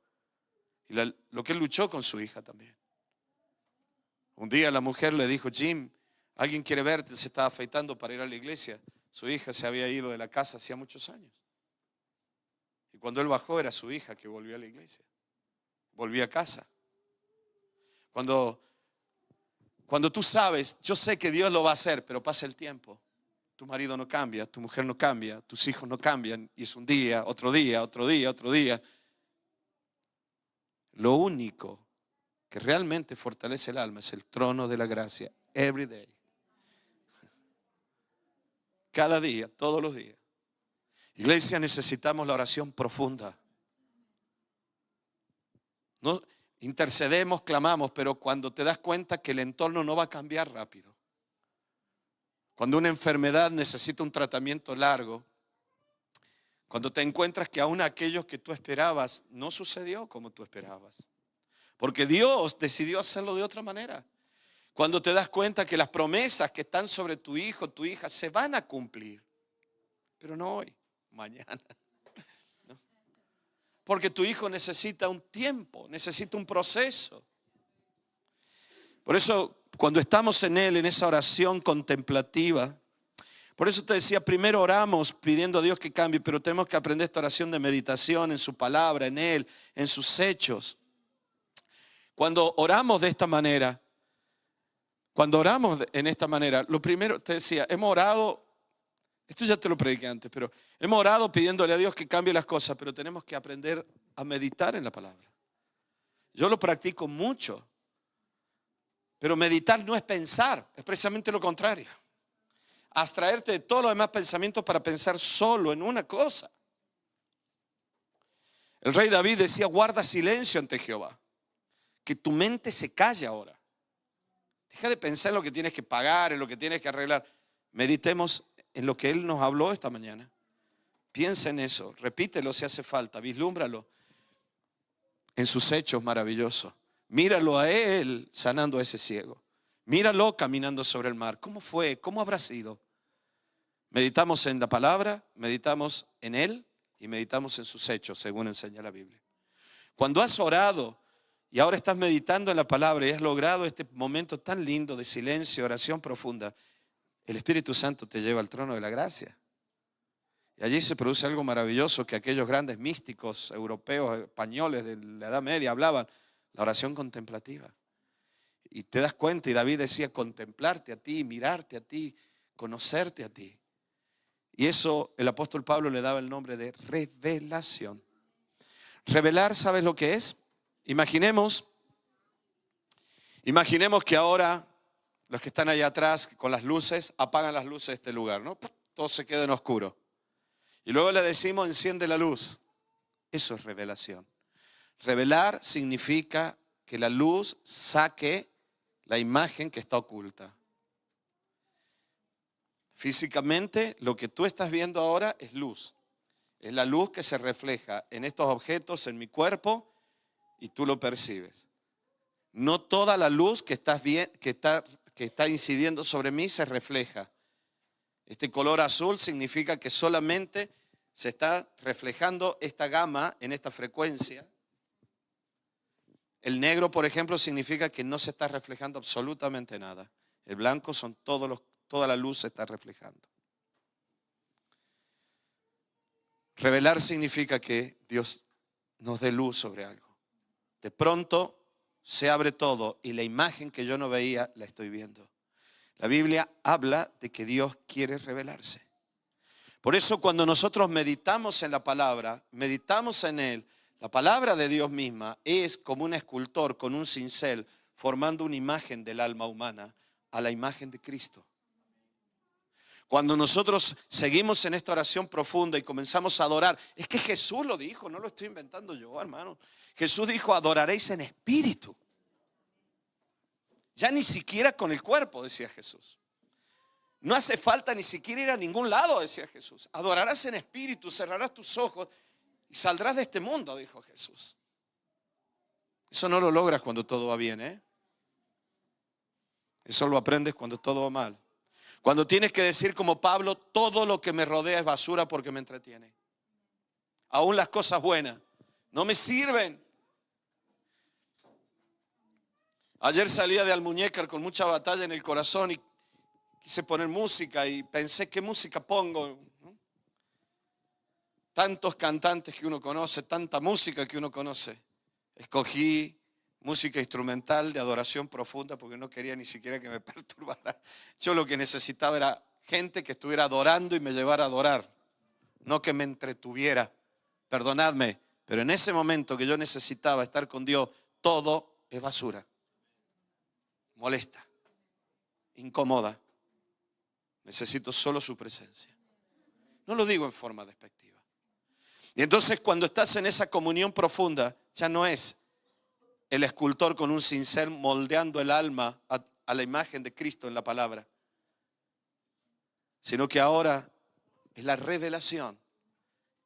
Y lo que él luchó con su hija también. Un día la mujer le dijo, Jim, alguien quiere verte, él se estaba afeitando para ir a la iglesia. Su hija se había ido de la casa hacía muchos años. Y cuando él bajó era su hija que volvió a la iglesia. Volvió a casa. Cuando tú sabes, yo sé que Dios lo va a hacer, pero pasa el tiempo. Tu marido no cambia, tu mujer no cambia, tus hijos no cambian. Y es un día, otro día, otro día, otro día. Lo único que realmente fortalece el alma es el trono de la gracia. Every day. Cada día, todos los días. Iglesia, necesitamos la oración profunda. No, intercedemos, clamamos, pero cuando te das cuenta que el entorno no va a cambiar rápido. Cuando una enfermedad necesita un tratamiento largo. Cuando te encuentras que aún aquellos que tú esperabas no sucedió como tú esperabas. Porque Dios decidió hacerlo de otra manera. Cuando te das cuenta que las promesas que están sobre tu hijo, tu hija, se van a cumplir. Pero no hoy, mañana. ¿No? Porque tu hijo necesita un tiempo, necesita un proceso. Por eso, cuando estamos en Él, en esa oración contemplativa, por eso te decía, primero oramos pidiendo a Dios que cambie, pero tenemos que aprender esta oración de meditación en su palabra, en Él, en sus hechos. Cuando oramos de esta manera, lo primero te decía, hemos orado, esto ya te lo prediqué antes, pero hemos orado pidiéndole a Dios que cambie las cosas, pero tenemos que aprender a meditar en la palabra. Yo lo practico mucho, pero meditar no es pensar, es precisamente lo contrario. Abstraerte de todos los demás pensamientos para pensar solo en una cosa. El rey David decía, guarda silencio ante Jehová, que tu mente se calle ahora. Deja de pensar en lo que tienes que pagar, en lo que tienes que arreglar. Meditemos en lo que Él nos habló esta mañana. Piensa en eso, repítelo si hace falta, vislúmbralo en sus hechos maravillosos. Míralo a Él sanando a ese ciego. Míralo caminando sobre el mar. ¿Cómo fue? ¿Cómo habrá sido? Meditamos en la palabra, meditamos en Él y meditamos en sus hechos, según enseña la Biblia. Cuando has orado y ahora estás meditando en la palabra y has logrado este momento tan lindo de silencio, oración profunda, el Espíritu Santo te lleva al trono de la gracia. Y allí se produce algo maravilloso que aquellos grandes místicos europeos, españoles de la Edad Media hablaban, la oración contemplativa. Y te das cuenta, y David decía, contemplarte a ti, mirarte a ti, conocerte a ti. Y eso el apóstol Pablo le daba el nombre de revelación. Revelar, ¿sabes lo que es? Imaginemos que ahora los que están allá atrás con las luces apagan las luces de este lugar, ¿no? Todo se queda en oscuro. Y luego le decimos, enciende la luz. Eso es revelación. Revelar significa que la luz saque la imagen que está oculta. Físicamente, lo que tú estás viendo ahora es luz. Es la luz que se refleja en estos objetos, en mi cuerpo, y tú lo percibes. No toda la luz que está incidiendo sobre mí se refleja. Este color azul significa que solamente se está reflejando esta gama en esta frecuencia. El negro, por ejemplo, significa que no se está reflejando absolutamente nada. El blanco son toda la luz se está reflejando. Revelar significa que Dios nos dé luz sobre algo. De pronto se abre todo y la imagen que yo no veía la estoy viendo. La Biblia habla de que Dios quiere revelarse. Por eso cuando nosotros meditamos en la palabra, meditamos en Él, la palabra de Dios misma es como un escultor con un cincel formando una imagen del alma humana a la imagen de Cristo. Cuando nosotros seguimos en esta oración profunda y comenzamos a adorar, es que Jesús lo dijo, no lo estoy inventando yo, hermano. Jesús dijo, adoraréis en espíritu. Ya ni siquiera con el cuerpo, decía Jesús. No hace falta ni siquiera ir a ningún lado, decía Jesús. Adorarás en espíritu, cerrarás tus ojos y saldrás de este mundo, dijo Jesús. Eso no lo logras cuando todo va bien, ¿eh? Eso lo aprendes cuando todo va mal. Cuando tienes que decir como Pablo, todo lo que me rodea es basura porque me entretiene. Aún las cosas buenas no me sirven. Ayer salía de Almuñécar con mucha batalla en el corazón y quise poner música y pensé, ¿qué música pongo? ¿No? Tantos cantantes que uno conoce, tanta música que uno conoce. Escogí música instrumental de adoración profunda porque no quería ni siquiera que me perturbara. Yo lo que necesitaba era gente que estuviera adorando y me llevara a adorar, no que me entretuviera. Perdonadme, pero en ese momento que yo necesitaba estar con Dios, todo es basura. Molesta, incómoda. Necesito solo su presencia. No lo digo en forma despectiva. Y entonces cuando estás en esa comunión profunda, ya no es el escultor con un cincel moldeando el alma a la imagen de Cristo en la palabra, sino que ahora es la revelación.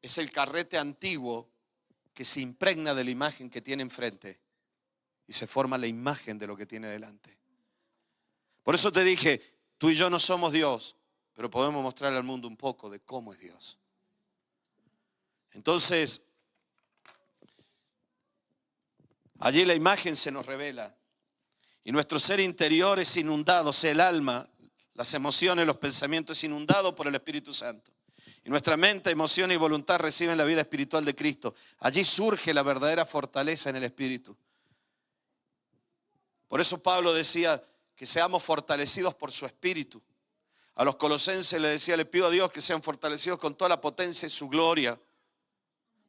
Es el carrete antiguo que se impregna de la imagen que tiene enfrente y se forma la imagen de lo que tiene delante. Por eso te dije, tú y yo no somos Dios, pero podemos mostrarle al mundo un poco de cómo es Dios. Entonces, allí la imagen se nos revela y nuestro ser interior es inundado, o sea, el alma, las emociones, los pensamientos es inundado por el Espíritu Santo. Y nuestra mente, emoción y voluntad reciben la vida espiritual de Cristo. Allí surge la verdadera fortaleza en el Espíritu. Por eso Pablo decía que seamos fortalecidos por su Espíritu. A los colosenses le decía, le pido a Dios que sean fortalecidos con toda la potencia y su gloria,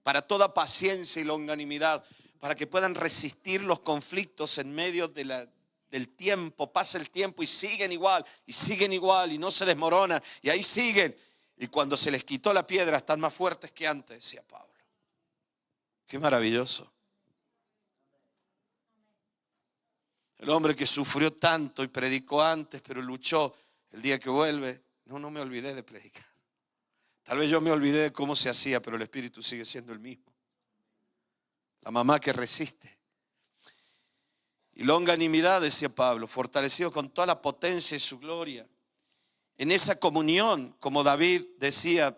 para toda paciencia y longanimidad, para que puedan resistir los conflictos en medio del tiempo. Pasa el tiempo y siguen igual, y no se desmoronan, y ahí siguen. Y cuando se les quitó la piedra, están más fuertes que antes, decía Pablo. Qué maravilloso. El hombre que sufrió tanto y predicó antes, pero luchó, el día que vuelve, no me olvidé de predicar. Tal vez yo me olvidé de cómo se hacía, pero el Espíritu sigue siendo el mismo. La mamá que resiste. Y longanimidad, decía Pablo, fortalecido con toda la potencia y su gloria. En esa comunión, como David decía,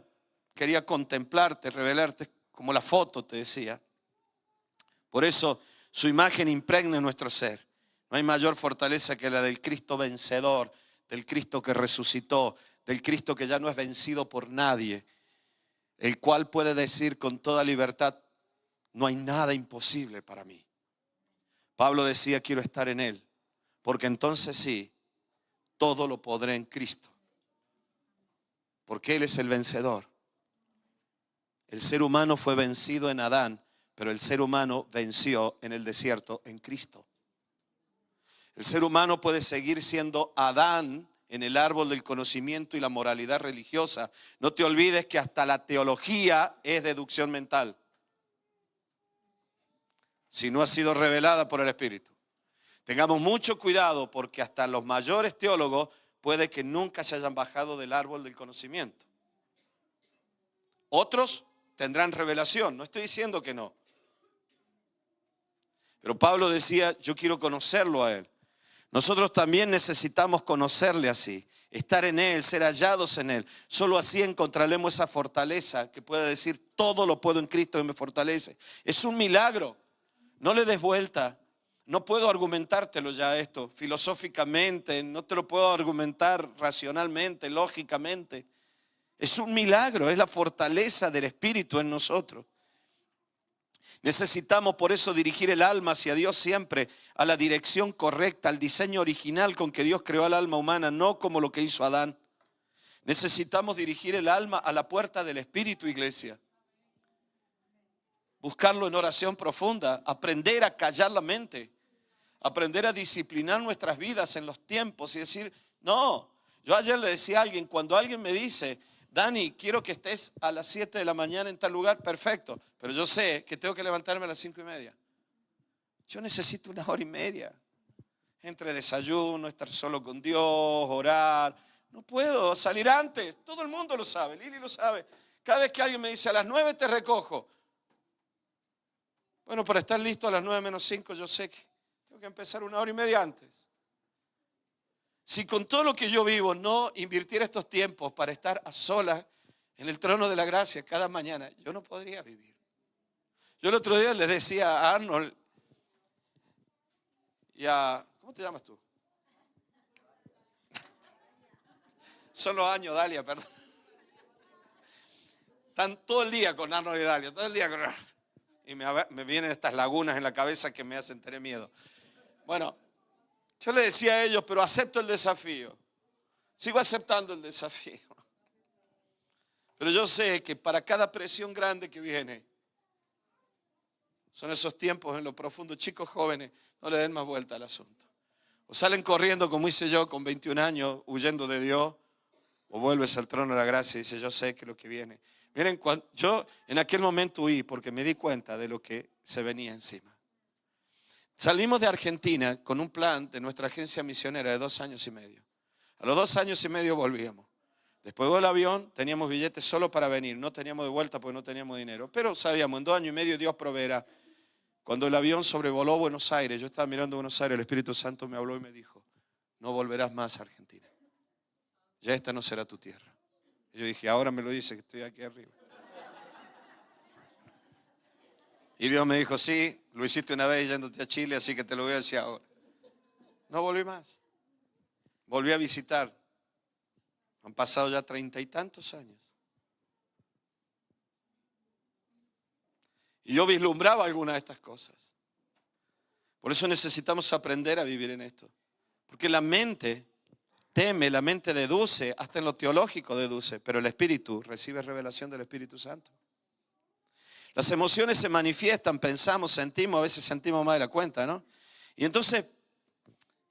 quería contemplarte, revelarte, como la foto te decía. Por eso su imagen impregna en nuestro ser. No hay mayor fortaleza que la del Cristo vencedor, del Cristo que resucitó, del Cristo que ya no es vencido por nadie, el cual puede decir con toda libertad, no hay nada imposible para mí. Pablo decía, quiero estar en Él, porque entonces sí, todo lo podré en Cristo. Porque Él es el vencedor. El ser humano fue vencido en Adán, pero el ser humano venció en el desierto en Cristo. El ser humano puede seguir siendo Adán en el árbol del conocimiento y la moralidad religiosa. No te olvides que hasta la teología es deducción mental, si no ha sido revelada por el Espíritu. Tengamos mucho cuidado porque hasta los mayores teólogos puede que nunca se hayan bajado del árbol del conocimiento. Otros tendrán revelación, no estoy diciendo que no. Pero Pablo decía, yo quiero conocerlo a Él. Nosotros también necesitamos conocerle así, estar en Él, ser hallados en Él. Solo así encontraremos esa fortaleza que puede decir, todo lo puedo en Cristo que me fortalece. Es un milagro, no le des vuelta. No puedo argumentártelo ya esto filosóficamente, no te lo puedo argumentar racionalmente, lógicamente. Es un milagro, es la fortaleza del Espíritu en nosotros. Necesitamos por eso dirigir el alma hacia Dios siempre, a la dirección correcta, al diseño original con que Dios creó al alma humana, no como lo que hizo Adán. Necesitamos dirigir el alma a la puerta del Espíritu, iglesia. Buscarlo en oración profunda, aprender a callar la mente, aprender a disciplinar nuestras vidas en los tiempos y decir, no. Yo ayer le decía a alguien, cuando alguien me dice, Dani, quiero que estés a las 7 de la mañana en tal lugar, perfecto, pero yo sé que tengo que levantarme a las 5:30. Yo necesito 1 hora y media entre desayuno, estar solo con Dios, orar, No puedo salir antes. Todo el mundo lo sabe, Lili lo sabe. Cada vez que alguien me dice a las 9 te recojo. Bueno, para estar listo a las 9 menos 5 yo sé que tengo que empezar 1 hora y media antes. Si con todo lo que yo vivo no invirtiera estos tiempos para estar a solas en el trono de la gracia cada mañana, yo no podría vivir. Yo el otro día les decía a Arnold y a... ¿Cómo te llamas tú? Son los años, Dalia, perdón. Están todo el día con Arnold y Dalia, todo el día con Arnold. Y me vienen estas lagunas en la cabeza que me hacen tener miedo. Bueno, yo le decía a ellos, pero acepto el desafío. Sigo aceptando el desafío. Pero yo sé que para cada presión grande que viene, son esos tiempos en lo profundo. Chicos jóvenes, no le den más vuelta al asunto. O salen corriendo como hice yo con 21 años, huyendo de Dios, o vuelves al trono de la gracia y dices, yo sé que lo que viene. Miren, yo en aquel momento huí porque me di cuenta de lo que se venía encima. Salimos de Argentina con un plan de nuestra agencia misionera de 2 años y medio. A los 2 años y medio volvíamos. Después del avión teníamos billetes solo para venir. No teníamos de vuelta porque no teníamos dinero. Pero sabíamos, en 2 años y medio Dios proveerá. Cuando el avión sobrevoló Buenos Aires, yo estaba mirando Buenos Aires, el Espíritu Santo me habló y me dijo, no volverás más a Argentina. Ya esta no será tu tierra. Y yo dije, ahora me lo dice que estoy aquí arriba. Y Dios me dijo, sí, lo hiciste una vez yéndote a Chile, así que te lo voy a decir ahora. No volví más. Volví a visitar. Han pasado ya 30 y tantos años. Y yo vislumbraba algunas de estas cosas. Por eso necesitamos aprender a vivir en esto. Porque la mente teme, la mente deduce, hasta en lo teológico deduce, pero el Espíritu recibe revelación del Espíritu Santo. Las emociones se manifiestan, pensamos, sentimos, a veces sentimos más de la cuenta, ¿no? Y entonces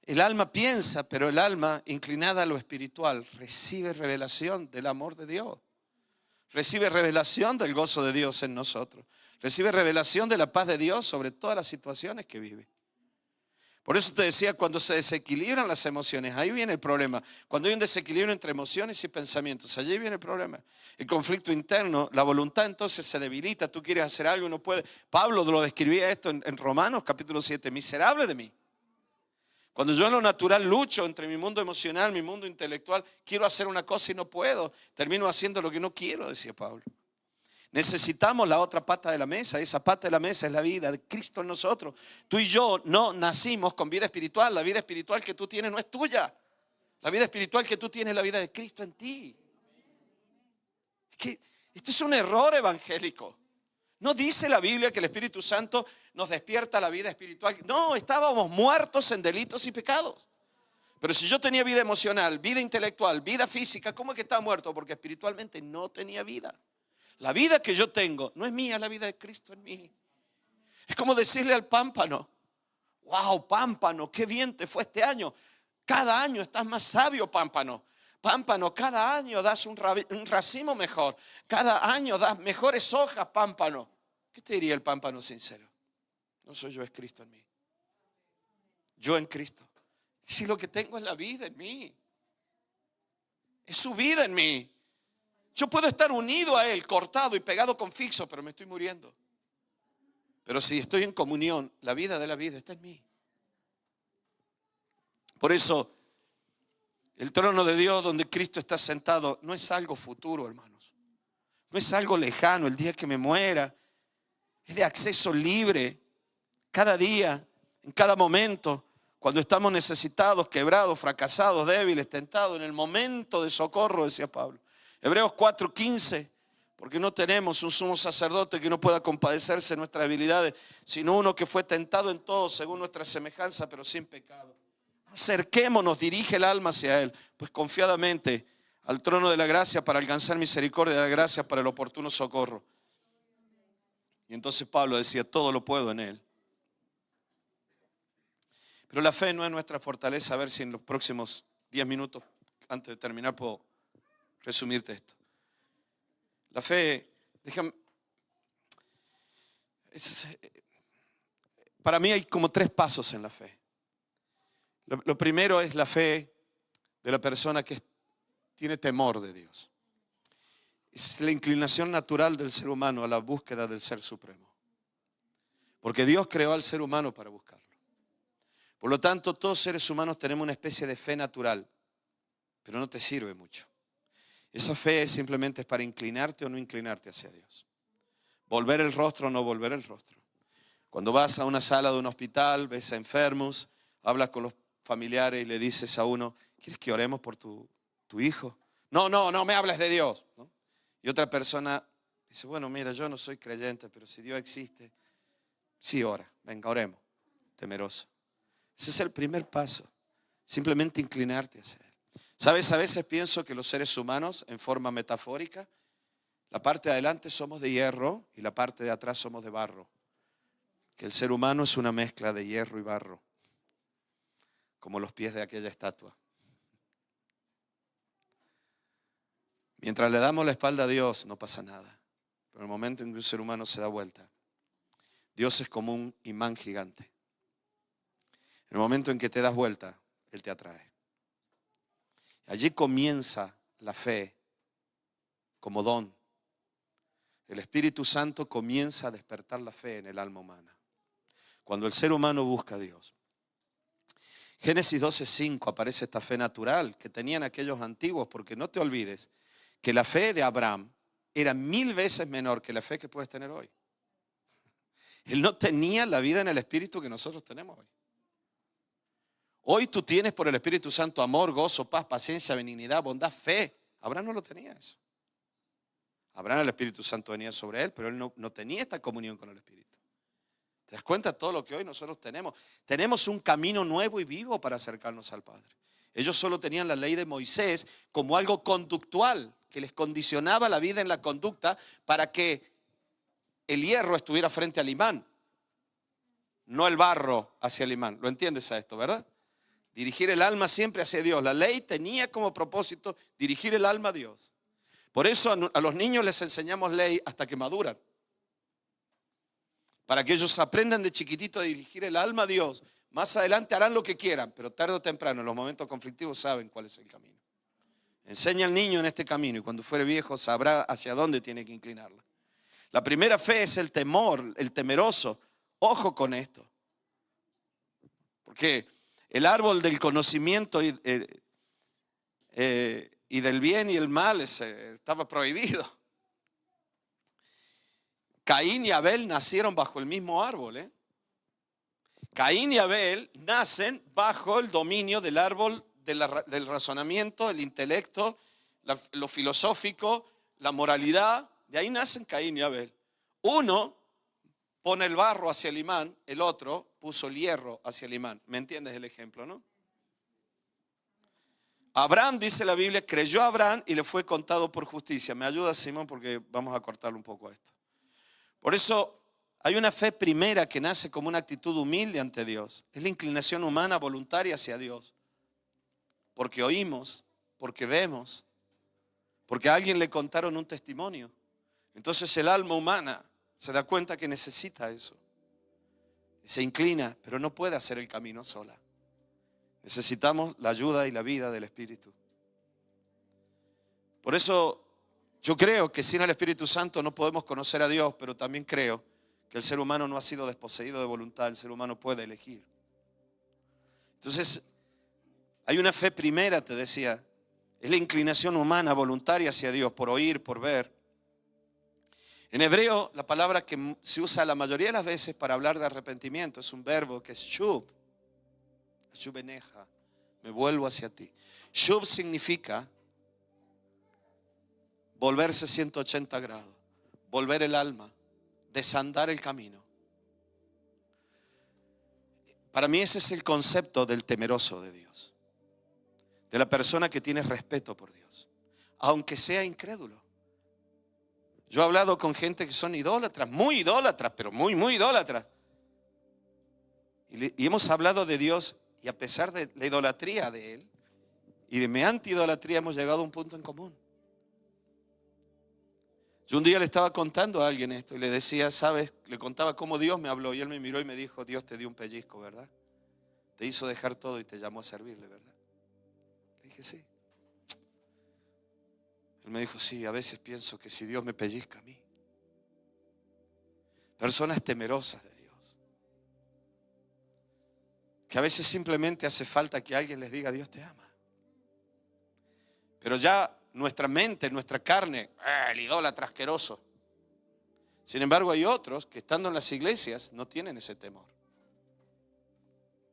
el alma piensa, pero el alma inclinada a lo espiritual recibe revelación del amor de Dios. Recibe revelación del gozo de Dios en nosotros. Recibe revelación de la paz de Dios sobre todas las situaciones que vive. Por eso te decía, cuando se desequilibran las emociones, ahí viene el problema. Cuando hay un desequilibrio entre emociones y pensamientos, allí viene el problema. El conflicto interno, la voluntad entonces se debilita, tú quieres hacer algo y no puedes. Pablo lo describía esto en Romanos capítulo 7, miserable de mí. Cuando yo en lo natural lucho entre mi mundo emocional, mi mundo intelectual, quiero hacer una cosa y no puedo, termino haciendo lo que no quiero, decía Pablo. Necesitamos la otra pata de la mesa. Esa pata de la mesa es la vida de Cristo en nosotros. Tú y yo no nacimos con vida espiritual. La vida espiritual que tú tienes no es tuya. La vida espiritual que tú tienes es la vida de Cristo en ti. Es que esto es un error evangélico. No dice la Biblia que el Espíritu Santo nos despierta la vida espiritual. No, estábamos muertos en delitos y pecados. Pero si yo tenía vida emocional, vida intelectual, vida física, ¿cómo es que estaba muerto? Porque espiritualmente no tenía vida. La vida que yo tengo no es mía, es la vida de Cristo en mí. Es como decirle al pámpano, wow, pámpano, qué bien te fue este año. Cada año estás más sabio, pámpano. Pámpano, cada año das un racimo mejor. Cada año das mejores hojas, pámpano. ¿Qué te diría el pámpano sincero? No soy yo, es Cristo en mí. Yo en Cristo. Si lo que tengo es la vida en mí. Es su vida en mí. Yo puedo estar unido a Él, cortado y pegado con fixo, pero me estoy muriendo. Pero si estoy en comunión, la vida de la vida está en mí. Por eso, el trono de Dios donde Cristo está sentado no es algo futuro, hermanos. No es algo lejano, el día que me muera. Es de acceso libre. Cada día, en cada momento, cuando estamos necesitados, quebrados, fracasados, débiles, tentados, en el momento de socorro, decía Pablo. Hebreos 4:15, porque no tenemos un sumo sacerdote que no pueda compadecerse de nuestras debilidades, sino uno que fue tentado en todo según nuestra semejanza, pero sin pecado. Acerquémonos, dirige el alma hacia Él, pues confiadamente al trono de la gracia para alcanzar misericordia de la gracia para el oportuno socorro. Y entonces Pablo decía, todo lo puedo en Él. Pero la fe no es nuestra fortaleza. A ver si en los próximos 10 minutos, antes de terminar, puedo resumirte esto. La fe, déjame, para mí hay como 3 pasos en la fe. Lo primero es la fe de la persona que es tiene temor de Dios. Es la inclinación natural del ser humano a la búsqueda del Ser Supremo. Porque Dios creó al ser humano para buscarlo. Por lo tanto, todos seres humanos tenemos una especie de fe natural, pero no te sirve mucho. Esa fe simplemente es para inclinarte o no inclinarte hacia Dios. Volver el rostro o no volver el rostro. Cuando vas a una sala de un hospital, ves a enfermos, hablas con los familiares y le dices a uno, ¿quieres que oremos por tu hijo? No me hables de Dios, ¿no? Y otra persona dice, bueno, mira, yo no soy creyente, pero si Dios existe, sí ora, venga, oremos, temeroso. Ese es el primer paso, simplemente inclinarte hacia Él. ¿Sabes? A veces pienso que los seres humanos, en forma metafórica, la parte de adelante somos de hierro y la parte de atrás somos de barro. Que el ser humano es una mezcla de hierro y barro, como los pies de aquella estatua. Mientras le damos la espalda a Dios, no pasa nada. Pero en el momento en que un ser humano se da vuelta, Dios es como un imán gigante. En el momento en que te das vuelta, Él te atrae. Allí comienza la fe como don. El Espíritu Santo comienza a despertar la fe en el alma humana. Cuando el ser humano busca a Dios. Génesis 12:5 aparece esta fe natural que tenían aquellos antiguos, porque no te olvides que la fe de Abraham era 1000 veces menor que la fe que puedes tener hoy. Él no tenía la vida en el Espíritu que nosotros tenemos hoy. Hoy tú tienes por el Espíritu Santo amor, gozo, paz, paciencia, benignidad, bondad, fe. Abraham no lo tenía eso. Abraham, el Espíritu Santo venía sobre él, pero él no tenía esta comunión con el Espíritu. ¿Te das cuenta de todo lo que hoy nosotros tenemos? Tenemos un camino nuevo y vivo para acercarnos al Padre. Ellos solo tenían la ley de Moisés como algo conductual, que les condicionaba la vida en la conducta para que el hierro estuviera frente al imán, no el barro hacia el imán. ¿Lo entiendes a esto, verdad? Dirigir el alma siempre hacia Dios. La ley tenía como propósito dirigir el alma a Dios. Por eso a los niños les enseñamos ley hasta que maduran. Para que ellos aprendan de chiquitito a dirigir el alma a Dios. Más adelante harán lo que quieran, pero tarde o temprano en los momentos conflictivos saben cuál es el camino. Enseña al niño en este camino y cuando fuere viejo sabrá hacia dónde tiene que inclinarla. La primera fe es el temor, el temeroso. Ojo con esto. Porque el árbol del conocimiento y del bien y el mal estaba prohibido. Caín y Abel nacieron bajo el mismo árbol. Caín y Abel nacen bajo el dominio del árbol del razonamiento, el intelecto, lo filosófico, la moralidad. De ahí nacen Caín y Abel. Uno pone el barro hacia el imán, el otro puso el hierro hacia el imán. ¿Me entiendes el ejemplo, no? Abraham, dice la Biblia, creyó a Abraham y le fue contado por justicia. Me ayuda, Simón, porque vamos a cortarle un poco a esto. Por eso hay una fe primera que nace como una actitud humilde ante Dios. Es la inclinación humana voluntaria hacia Dios. Porque oímos, porque vemos, porque a alguien le contaron un testimonio. Entonces el alma humana se da cuenta que necesita eso. Se inclina, pero no puede hacer el camino sola. Necesitamos la ayuda y la vida del Espíritu. Por eso yo creo que sin el Espíritu Santo no podemos conocer a Dios, pero también creo que el ser humano no ha sido desposeído de voluntad, el ser humano puede elegir. Entonces, hay una fe primera, te decía, es la inclinación humana voluntaria hacia Dios, por oír, por ver. En hebreo, la palabra que se usa la mayoría de las veces para hablar de arrepentimiento es un verbo que es shub. Shubeneja, me vuelvo hacia ti. Shub significa volverse 180 grados, volver el alma, desandar el camino. Para mí ese es el concepto del temeroso de Dios, de la persona que tiene respeto por Dios, aunque sea incrédulo. Yo he hablado con gente que son idólatras, pero muy idólatras. Y hemos hablado de Dios y a pesar de la idolatría de Él y de mi anti-idolatría hemos llegado a un punto en común. Yo un día le estaba contando a alguien esto y le decía, ¿sabes? Le contaba cómo Dios me habló y él me miró y me dijo, Dios te dio un pellizco, ¿verdad? Te hizo dejar todo y te llamó a servirle, ¿verdad? Le dije, sí. Él me dijo, sí, a veces pienso que si Dios me pellizca a mí. Personas temerosas de Dios. Que a veces simplemente hace falta que alguien les diga, Dios te ama. Pero ya nuestra mente, nuestra carne, el idólatra asqueroso. Sin embargo, hay otros que estando en las iglesias no tienen ese temor.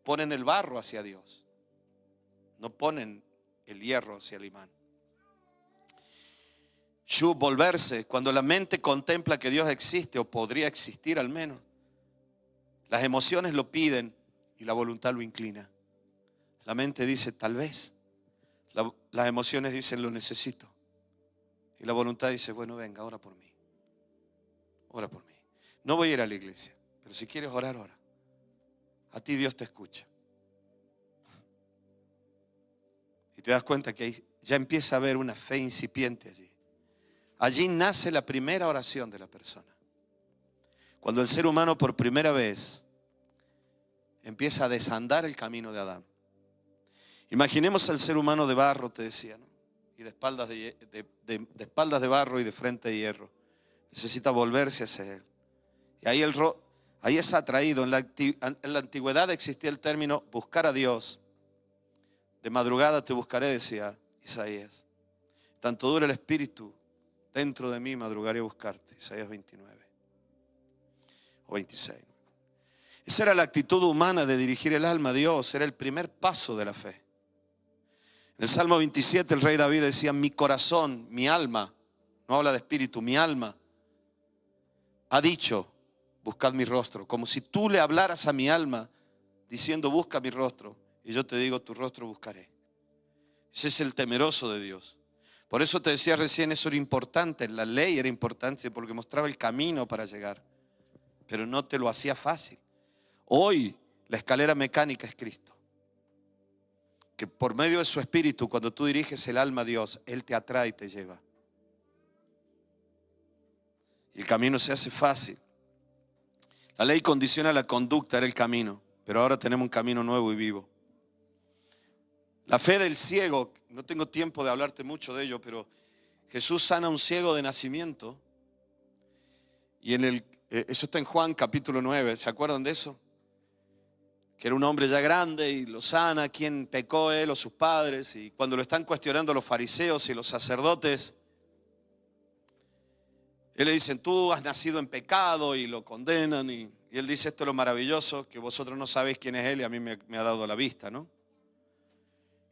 Ponen el barro hacia Dios. No ponen el hierro hacia el imán. Volverse, cuando la mente contempla que Dios existe o podría existir al menos, las emociones lo piden y la voluntad lo inclina. La mente dice tal vez, las emociones dicen lo necesito y la voluntad dice bueno venga, ora por mí, ora por mí. No voy a ir a la iglesia, pero si quieres orar, ora. A ti Dios te escucha. Y te das cuenta que ahí ya empieza a haber una fe incipiente allí. Allí nace la primera oración de la persona. Cuando el ser humano por primera vez empieza a desandar el camino de Adán. Imaginemos al ser humano de barro, te decía, ¿no? Y de espaldas de barro y de frente de hierro. Necesita volverse hacia él. Y ahí es atraído. En la antigüedad existía el término buscar a Dios. De madrugada te buscaré, decía Isaías. Tanto dura el espíritu dentro de mí, madrugaré a buscarte. Isaías 29 o 26. Esa era la actitud humana de dirigir el alma a Dios. Era el primer paso de la fe. En el Salmo 27 el rey David decía, mi corazón, mi alma, no habla de espíritu, mi alma ha dicho, buscad mi rostro. Como si tú le hablaras a mi alma diciendo, busca mi rostro. Y yo te digo, tu rostro buscaré. Ese es el temeroso de Dios. Por eso te decía recién, eso era importante, la ley era importante porque mostraba el camino para llegar, pero no te lo hacía fácil. Hoy la escalera mecánica es Cristo, que por medio de su espíritu, cuando tú diriges el alma a Dios, Él te atrae y te lleva. Y el camino se hace fácil. La ley condiciona la conducta, era el camino, pero ahora tenemos un camino nuevo y vivo. La fe del ciego, no tengo tiempo de hablarte mucho de ello, pero Jesús sana a un ciego de nacimiento. Y eso está en Juan capítulo 9, ¿se acuerdan de eso? Que era un hombre ya grande y lo sana, ¿quién pecó, él o sus padres? Y cuando lo están cuestionando los fariseos y los sacerdotes, él le dicen, tú has nacido en pecado, y lo condenan. Y él dice, esto es lo maravilloso, que vosotros no sabéis quién es él y a mí me ha dado la vista, ¿no?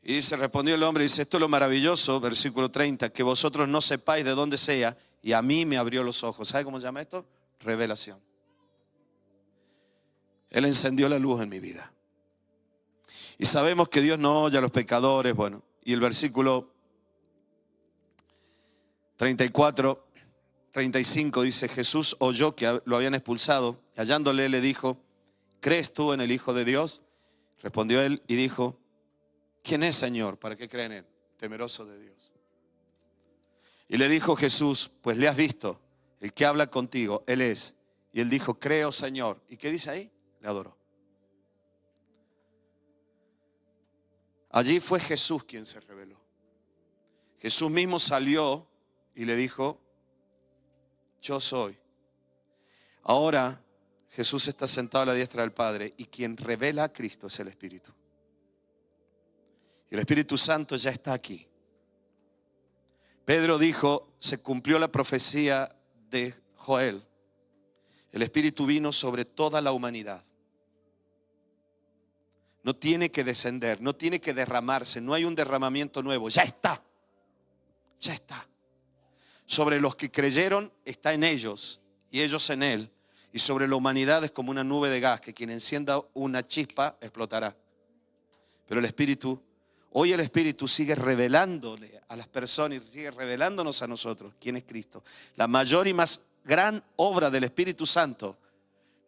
Y dice, respondió el hombre, dice, esto es lo maravilloso, versículo 30, que vosotros no sepáis de dónde sea, y a mí me abrió los ojos. ¿Sabe cómo se llama esto? Revelación. Él encendió la luz en mi vida. Y sabemos que Dios no oye a los pecadores. Bueno, y el versículo 34, 35 dice, Jesús oyó que lo habían expulsado, y hallándole le dijo, ¿crees tú en el Hijo de Dios? Respondió él y dijo, ¿quién es, Señor? ¿Para qué creen en él? Temeroso de Dios. Y le dijo Jesús, pues le has visto, el que habla contigo, él es. Y él dijo, creo, Señor. ¿Y qué dice ahí? Le adoró. Allí fue Jesús quien se reveló. Jesús mismo salió y le dijo, yo soy. Ahora Jesús está sentado a la diestra del Padre y quien revela a Cristo es el Espíritu. Y el Espíritu Santo ya está aquí. Pedro dijo, se cumplió la profecía de Joel. El Espíritu vino sobre toda la humanidad. No tiene que descender, no tiene que derramarse, no hay un derramamiento nuevo, ya está. Ya está. Sobre los que creyeron está en ellos y ellos en él. Y sobre la humanidad es como una nube de gas que quien encienda una chispa explotará. Pero el Espíritu, hoy el Espíritu sigue revelándole a las personas y sigue revelándonos a nosotros quién es Cristo. La mayor y más gran obra del Espíritu Santo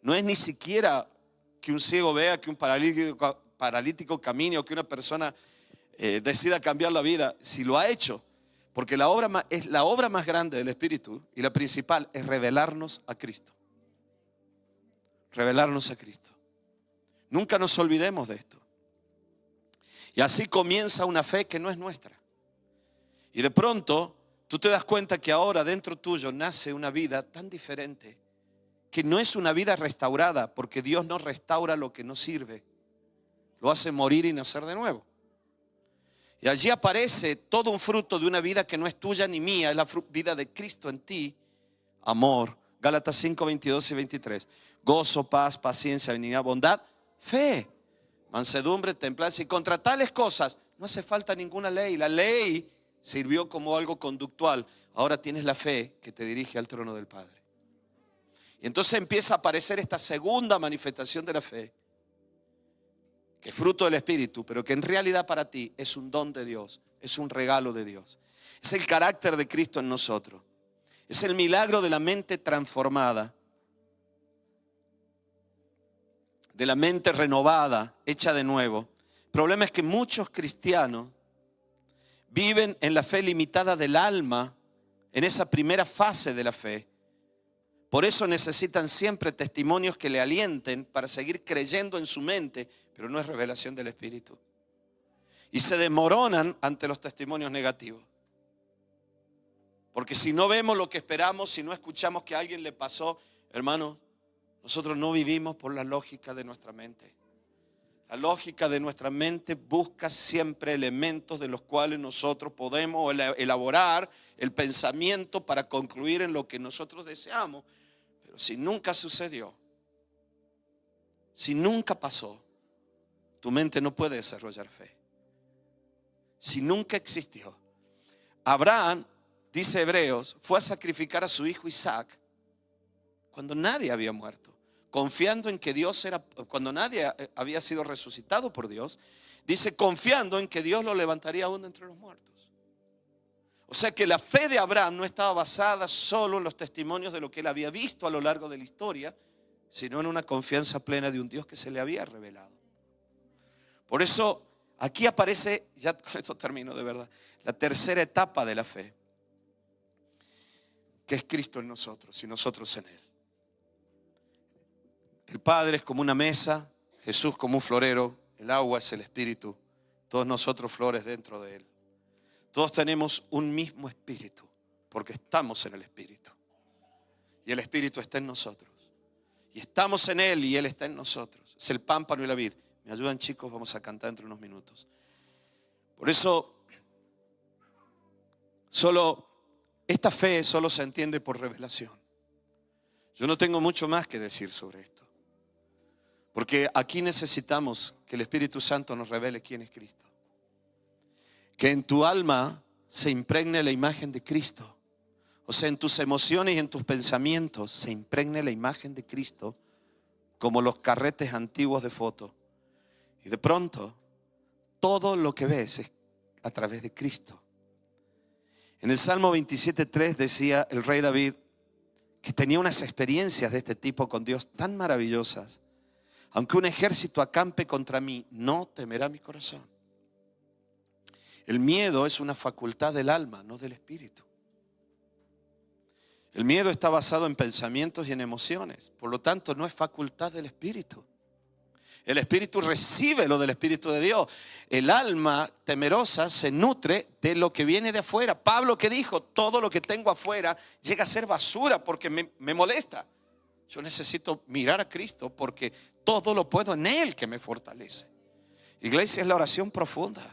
no es ni siquiera que un ciego vea, que un paralítico camine o que una persona decida cambiar la vida. Si lo ha hecho, porque es la obra más grande del Espíritu y la principal es revelarnos a Cristo. Revelarnos a Cristo. Nunca nos olvidemos de esto. Y así comienza una fe que no es nuestra. Y de pronto, tú te das cuenta que ahora dentro tuyo nace una vida tan diferente, que no es una vida restaurada, porque Dios no restaura lo que no sirve, lo hace morir y nacer de nuevo. Y allí aparece todo un fruto de una vida que no es tuya ni mía, es la vida de Cristo en ti. Amor, Gálatas 5, 22 y 23. Gozo, paz, paciencia, benignidad, bondad, fe, mansedumbre, templanza. Y contra tales cosas no hace falta ninguna ley. La ley sirvió como algo conductual. Ahora tienes la fe que te dirige al trono del Padre. Y entonces empieza a aparecer esta segunda manifestación de la fe, que es fruto del Espíritu, pero que en realidad para ti es un don de Dios, es un regalo de Dios. Es el carácter de Cristo en nosotros. Es el milagro de la mente transformada, de la mente renovada, hecha de nuevo. El problema es que muchos cristianos viven en la fe limitada del alma, en esa primera fase de la fe. Por eso necesitan siempre testimonios que le alienten para seguir creyendo en su mente, pero no es revelación del Espíritu. Y se desmoronan ante los testimonios negativos. Porque si no vemos lo que esperamos, si no escuchamos que a alguien le pasó, hermanos, nosotros no vivimos por la lógica de nuestra mente. La lógica de nuestra mente busca siempre elementos de los cuales nosotros podemos elaborar el pensamiento para concluir en lo que nosotros deseamos. Pero si nunca sucedió, si nunca pasó, tu mente no puede desarrollar fe. Si nunca existió. Abraham, dice Hebreos, fue a sacrificar a su hijo Isaac cuando nadie había muerto, confiando en que Dios era, cuando nadie había sido resucitado por Dios, dice confiando en que Dios lo levantaría aún entre los muertos. O sea que la fe de Abraham no estaba basada solo en los testimonios de lo que él había visto a lo largo de la historia, sino en una confianza plena de un Dios que se le había revelado. Por eso aquí aparece, ya con esto termino de verdad, la tercera etapa de la fe, que es Cristo en nosotros y nosotros en Él. El Padre es como una mesa, Jesús como un florero, el agua es el Espíritu, todos nosotros flores dentro de Él. Todos tenemos un mismo Espíritu, porque estamos en el Espíritu. Y el Espíritu está en nosotros. Y estamos en Él y Él está en nosotros. Es el pámpano y la vid. ¿Me ayudan, chicos? Vamos a cantar entre unos minutos. Por eso, esta fe solo se entiende por revelación. Yo no tengo mucho más que decir sobre esto. Porque aquí necesitamos que el Espíritu Santo nos revele quién es Cristo. Que en tu alma se impregne la imagen de Cristo. O sea, en tus emociones y en tus pensamientos se impregne la imagen de Cristo como los carretes antiguos de foto. Y de pronto, todo lo que ves es a través de Cristo. En el Salmo 27:3 decía el rey David que tenía unas experiencias de este tipo con Dios tan maravillosas. Aunque un ejército acampe contra mí, no temerá mi corazón. El miedo es una facultad del alma, no del espíritu. El miedo está basado en pensamientos y en emociones. Por lo tanto, no es facultad del espíritu. El espíritu recibe lo del Espíritu de Dios. El alma temerosa se nutre de lo que viene de afuera. Pablo que dijo, todo lo que tengo afuera llega a ser basura porque me molesta. Yo necesito mirar a Cristo porque todo lo puedo en Él que me fortalece. Iglesia, es la oración profunda.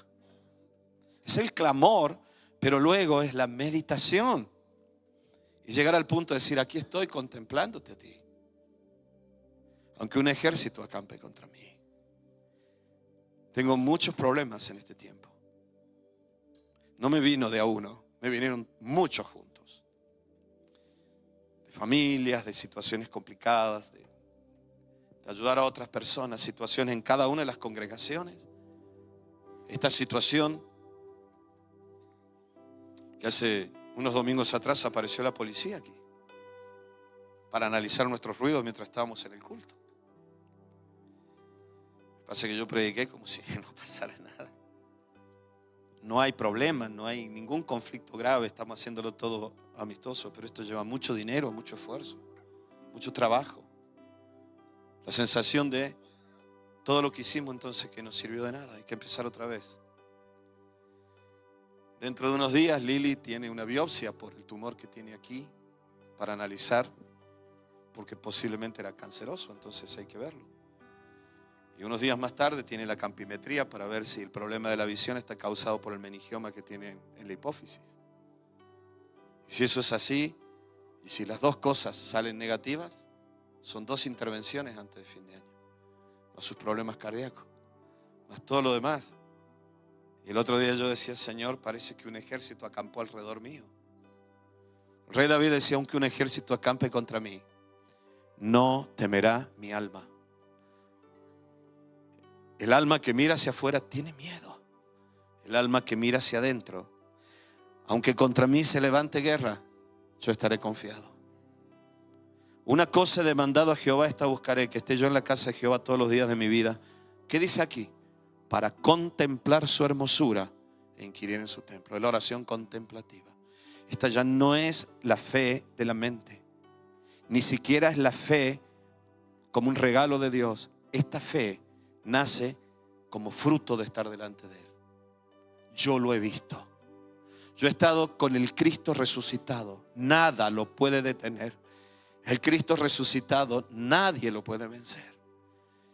Es el clamor, pero luego es la meditación. Y llegar al punto de decir, aquí estoy contemplándote a ti. Aunque un ejército acampe contra mí. Tengo muchos problemas en este tiempo. No me vino de a uno, me vinieron muchos juntos. De familias, de situaciones complicadas, de ayudar a otras personas, situaciones en cada una de las congregaciones. Esta situación que hace unos domingos atrás apareció la policía aquí para analizar nuestros ruidos mientras estábamos en el culto. Pasa que yo prediqué como si no pasara nada. No hay problema, no hay ningún conflicto grave, estamos haciéndolo todo amistoso, pero esto lleva mucho dinero, mucho esfuerzo, mucho trabajo. La sensación de todo lo que hicimos entonces que no sirvió de nada, hay que empezar otra vez. Dentro de unos días Lili tiene una biopsia por el tumor que tiene aquí para analizar, porque posiblemente era canceroso, entonces hay que verlo. Y unos días más tarde tiene la campimetría para ver si el problema de la visión está causado por el meningioma que tiene en la hipófisis. Y si eso es así, y si las dos cosas salen negativas, son 2 intervenciones antes de fin de año. Más sus problemas cardíacos, más todo lo demás. Y el otro día yo decía, Señor, parece que un ejército acampó alrededor mío. El rey David decía, aunque un ejército acampe contra mí, no temerá mi alma. El alma que mira hacia afuera tiene miedo. El alma que mira hacia adentro, aunque contra mí se levante guerra, yo estaré confiado. Una cosa he demandado a Jehová, esta buscaré, que esté yo en la casa de Jehová todos los días de mi vida. ¿Qué dice aquí? Para contemplar su hermosura e inquirir en su templo. Es la oración contemplativa. Esta ya no es la fe de la mente, ni siquiera es la fe como un regalo de Dios. Esta fe nace como fruto de estar delante de Él. Yo lo he visto. Yo he estado con el Cristo resucitado. Nada lo puede detener. El Cristo resucitado, nadie lo puede vencer.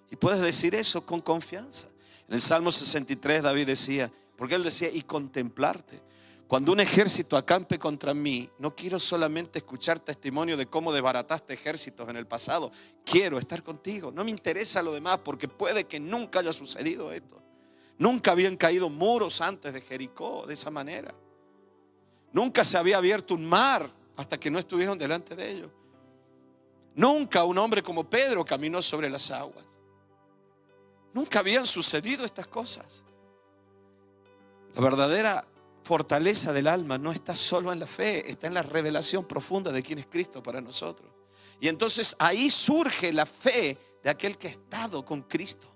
Y puedes decir eso con confianza. En el Salmo 63 David decía, porque él decía, y contemplarte. Cuando un ejército acampe contra mí, no quiero solamente escuchar testimonio de cómo desbarataste ejércitos en el pasado. Quiero estar contigo. No me interesa lo demás, porque puede que nunca haya sucedido esto. Nunca habían caído muros antes de Jericó de esa manera. Nunca se había abierto un mar hasta que no estuvieron delante de ellos. Nunca un hombre como Pedro caminó sobre las aguas. Nunca habían sucedido estas cosas. La verdadera fortaleza del alma no está solo en la fe, está en la revelación profunda de quién es Cristo para nosotros. Y entonces ahí surge la fe de aquel que ha estado con Cristo.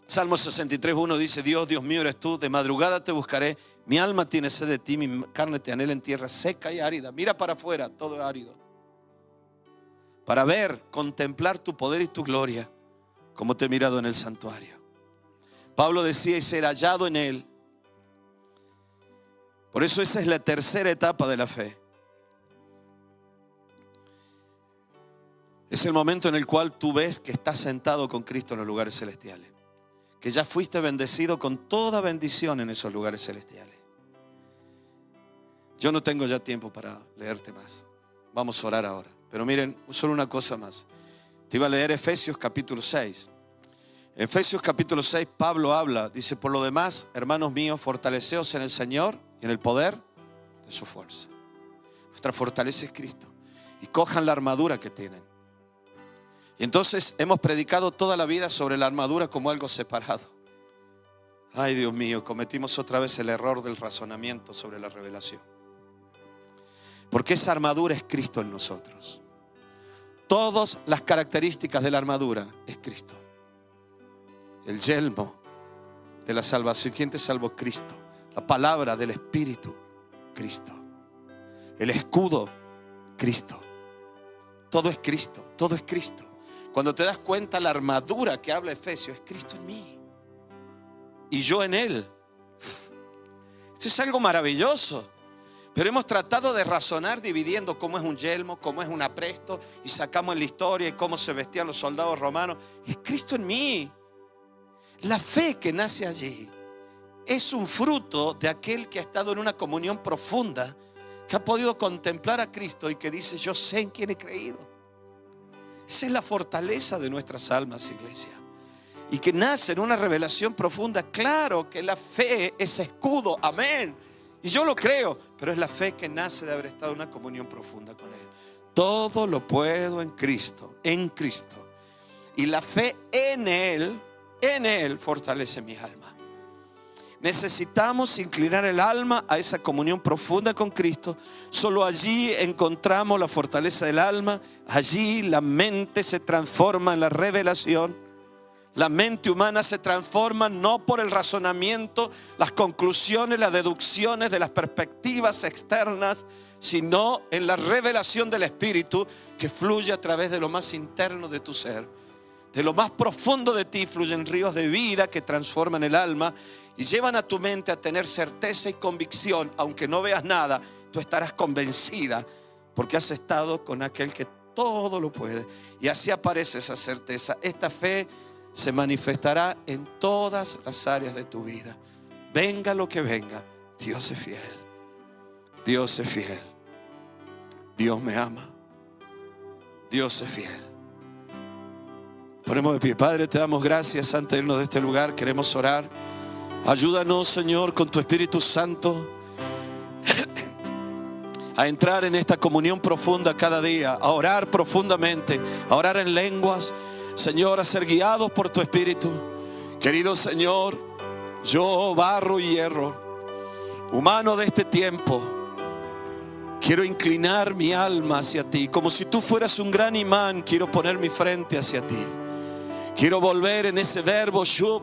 Salmo 63:1 dice, Dios, Dios mío eres tú, de madrugada te buscaré, mi alma tiene sed de ti, mi carne te anhela en tierra seca y árida. Mira para afuera, todo es árido. Para ver, contemplar tu poder y tu gloria, como te he mirado en el santuario. Pablo decía, y ser hallado en Él. Por eso esa es la tercera etapa de la fe. Es el momento en el cual tú ves que estás sentado con Cristo en los lugares celestiales. Que ya fuiste bendecido con toda bendición en esos lugares celestiales. Yo no tengo ya tiempo para leerte más. Vamos a orar ahora. Pero miren, solo una cosa más. Te iba a leer Efesios capítulo 6. En Efesios capítulo 6 Pablo habla, dice, por lo demás, hermanos míos, fortaleceos en el Señor y en el poder de su fuerza. Nuestra fortaleza es Cristo. Y cojan la armadura que tienen. Y entonces hemos predicado toda la vida sobre la armadura como algo separado. Ay, Dios mío, cometimos otra vez el error del razonamiento sobre la revelación. Porque esa armadura es Cristo en nosotros. Todas las características de la armadura es Cristo. El yelmo de la salvación. ¿Quién te salvó? Cristo. La palabra del Espíritu, Cristo. El escudo, Cristo. Todo es Cristo, todo es Cristo. Cuando te das cuenta, la armadura que habla Efesios es Cristo en mí y yo en Él. Esto es algo maravilloso. Pero hemos tratado de razonar dividiendo cómo es un yelmo, cómo es un apresto, y sacamos en la historia y cómo se vestían los soldados romanos. Es Cristo en mí. La fe que nace allí es un fruto de aquel que ha estado en una comunión profunda, que ha podido contemplar a Cristo y que dice, yo sé en quién he creído. Esa es la fortaleza de nuestras almas, iglesia. Y que nace en una revelación profunda. Claro que la fe es escudo, amén. Y yo lo creo, pero es la fe que nace de haber estado en una comunión profunda con Él. Todo lo puedo en Cristo, en Cristo. Y la fe en Él fortalece mi alma. Necesitamos inclinar el alma a esa comunión profunda con Cristo. Solo allí encontramos la fortaleza del alma. Allí la mente se transforma en la revelación. La mente humana se transforma no por el razonamiento, las conclusiones, las deducciones de las perspectivas externas, sino en la revelación del Espíritu que fluye a través de lo más interno de tu ser. De lo más profundo de ti fluyen ríos de vida que transforman el alma y llevan a tu mente a tener certeza y convicción. Aunque no veas nada, tú estarás convencida porque has estado con aquel que todo lo puede. Y así aparece esa certeza. Esta fe se manifestará en todas las áreas de tu vida. Venga lo que venga, Dios es fiel. Dios es fiel. Dios me ama. Dios es fiel. Ponemos de pie. Padre, te damos gracias ante irnos de este lugar. Queremos orar. Ayúdanos, Señor, con tu Espíritu Santo a entrar en esta comunión profunda cada día, a orar profundamente, a orar en lenguas, Señor, a ser guiados por tu Espíritu. Querido Señor, yo, barro y hierro, humano de este tiempo, quiero inclinar mi alma hacia ti, como si tú fueras un gran imán. Quiero poner mi frente hacia ti. Quiero volver en ese verbo shub.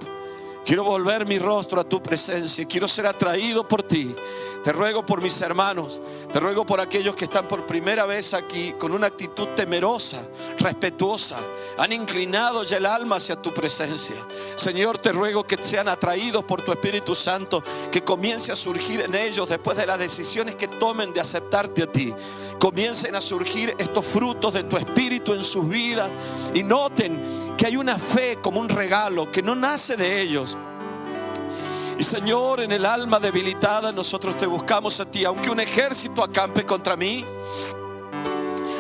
Quiero volver mi rostro a tu presencia. Quiero ser atraído por ti. Te ruego por mis hermanos. Te ruego por aquellos que están por primera vez aquí con una actitud temerosa, respetuosa. Han inclinado ya el alma hacia tu presencia. Señor, te ruego que sean atraídos por tu Espíritu Santo, que comience a surgir en ellos, después de las decisiones que tomen de aceptarte a ti, comiencen a surgir estos frutos de tu Espíritu en sus vidas. Y noten que hay una fe como un regalo que no nace de ellos. Y Señor, en el alma debilitada nosotros te buscamos a ti. Aunque un ejército acampe contra mí,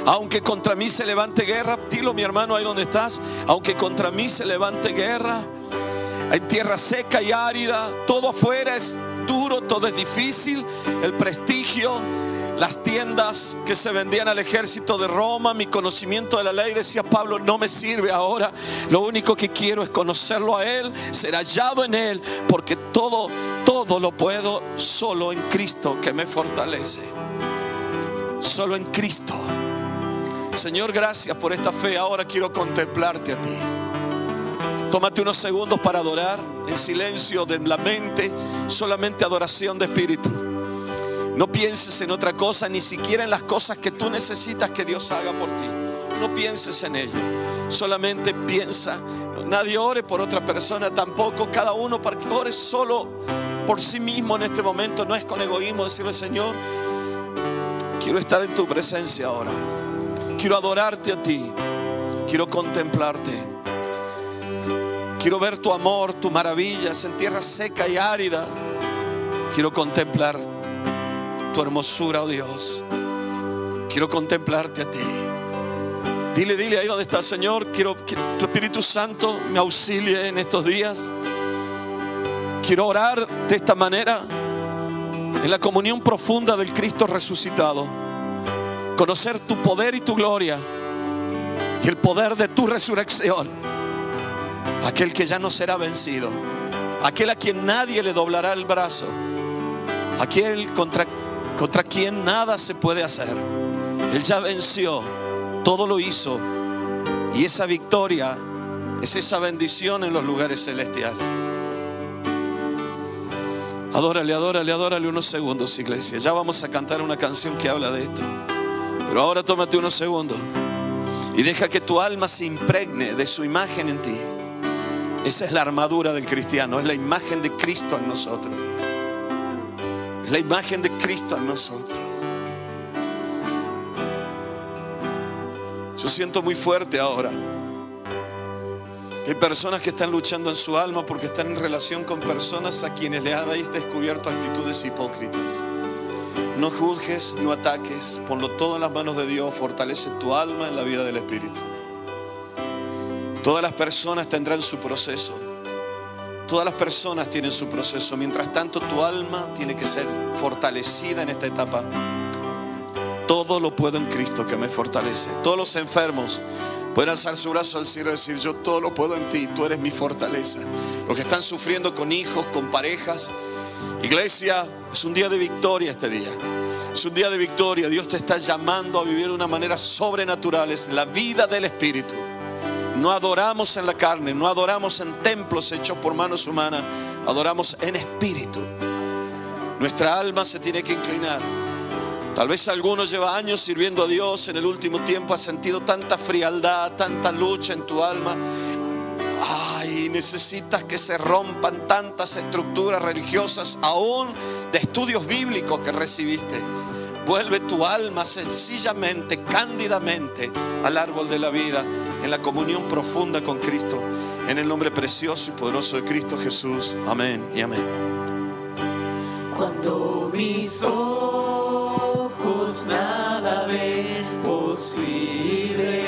aunque contra mí se levante guerra, dilo mi hermano ahí donde estás, aunque contra mí se levante guerra, en tierra seca y árida, todo afuera es duro, todo es difícil, el prestigio, las tiendas que se vendían al ejército de Roma, mi conocimiento de la ley, decía Pablo, no me sirve ahora. Lo único que quiero es conocerlo a Él, ser hallado en Él, porque todo lo puedo solo en Cristo que me fortalece. Solo en Cristo. Señor, gracias por esta fe. Ahora quiero contemplarte a ti. Tómate unos segundos para adorar en silencio de la mente, solamente adoración de espíritu. No pienses en otra cosa, ni siquiera en las cosas que tú necesitas que Dios haga por ti. No pienses en ello, solamente piensa. Nadie ore por otra persona tampoco. Cada uno para que ore solo por sí mismo en este momento. No es con egoísmo decirle, Señor, quiero estar en tu presencia ahora. Quiero adorarte a ti. Quiero contemplarte. Quiero ver tu amor, tus maravillas en tierra seca y árida. Quiero contemplar tu hermosura, oh Dios. Quiero contemplarte a ti. Dile ahí donde estás, Señor, quiero que tu Espíritu Santo me auxilie en estos días. Quiero orar de esta manera, en la comunión profunda del Cristo resucitado. Conocer tu poder y tu gloria y el poder de tu resurrección. Aquel que ya no será vencido, aquel a quien nadie le doblará el brazo, aquel contra quien nada se puede hacer. Él ya venció, todo lo hizo, y esa victoria es esa bendición en los lugares celestiales. Adórale unos segundos, iglesia. Ya vamos a cantar una canción que habla de esto, pero ahora tómate unos segundos y deja que tu alma se impregne de su imagen en ti. Esa es la armadura del cristiano, es la imagen de Cristo en nosotros. Es la imagen de Cristo en nosotros. Yo siento muy fuerte ahora. Hay personas que están luchando en su alma porque están en relación con personas a quienes le habéis descubierto actitudes hipócritas. No juzgues, no ataques, ponlo todo en las manos de Dios. Fortalece tu alma en la vida del Espíritu. Todas las personas tendrán su proceso. Todas las personas tienen su proceso. Mientras tanto, tu alma tiene que ser fortalecida en esta etapa. Todo lo puedo en Cristo que me fortalece. Todos los enfermos pueden alzar su brazo al cielo y decir, yo todo lo puedo en ti, tú eres mi fortaleza. Los que están sufriendo con hijos, con parejas. Iglesia, es un día de victoria este día. Es un día de victoria. Dios te está llamando a vivir de una manera sobrenatural. Es la vida del Espíritu. No adoramos en la carne, no adoramos en templos hechos por manos humanas, adoramos en espíritu. Nuestra alma se tiene que inclinar. Tal vez alguno lleva años sirviendo a Dios, en el último tiempo ha sentido tanta frialdad, tanta lucha en tu alma. Ay, necesitas que se rompan tantas estructuras religiosas, aún de estudios bíblicos que recibiste. Vuelve tu alma sencillamente, cándidamente al árbol de la vida, en la comunión profunda con Cristo, en el nombre precioso y poderoso de Cristo Jesús. Amén y amén. Cuando mis ojos nada ven posible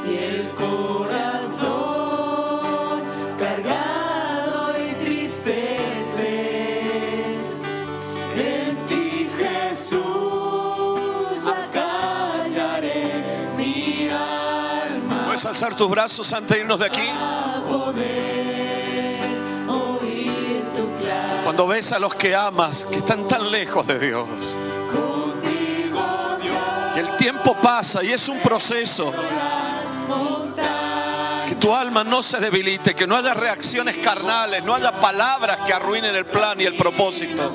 y el corazón cargado y triste esté, en ti Jesús acallaré mi alma. Puedes alzar tus brazos antes de irnos de aquí. Cuando ves a los que amas, que están tan lejos de Dios, y el tiempo pasa y es un proceso, que tu alma no se debilite, que no haya reacciones carnales, no haya palabras que arruinen el plan y el propósito.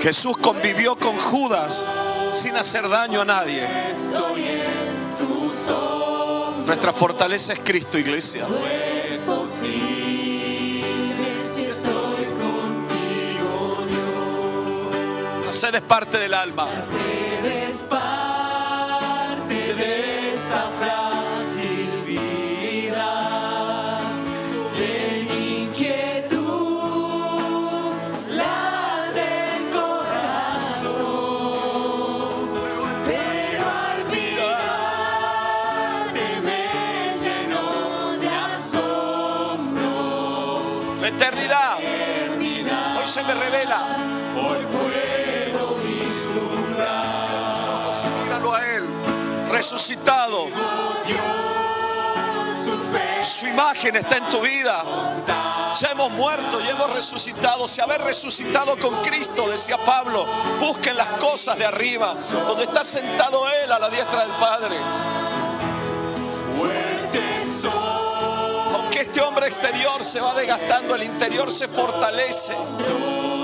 Jesús convivió con Judas sin hacer daño a nadie. Nuestra fortaleza es Cristo, iglesia. Si estoy contigo, Dios. La sed es parte del alma. La sed es parte de esta frágil vida. En inquietud late el corazón, pero al mirarte me lleno de asombro. La eternidad hoy se me revela. Hoy puedo vislumbrar. Míralo a Él, resucitado. Su imagen está en tu vida. Ya hemos muerto y hemos resucitado. Si haber resucitado con Cristo, decía Pablo, busquen las cosas de arriba, donde está sentado Él a la diestra del Padre. Aunque este hombre exterior se va desgastando, el interior se fortalece,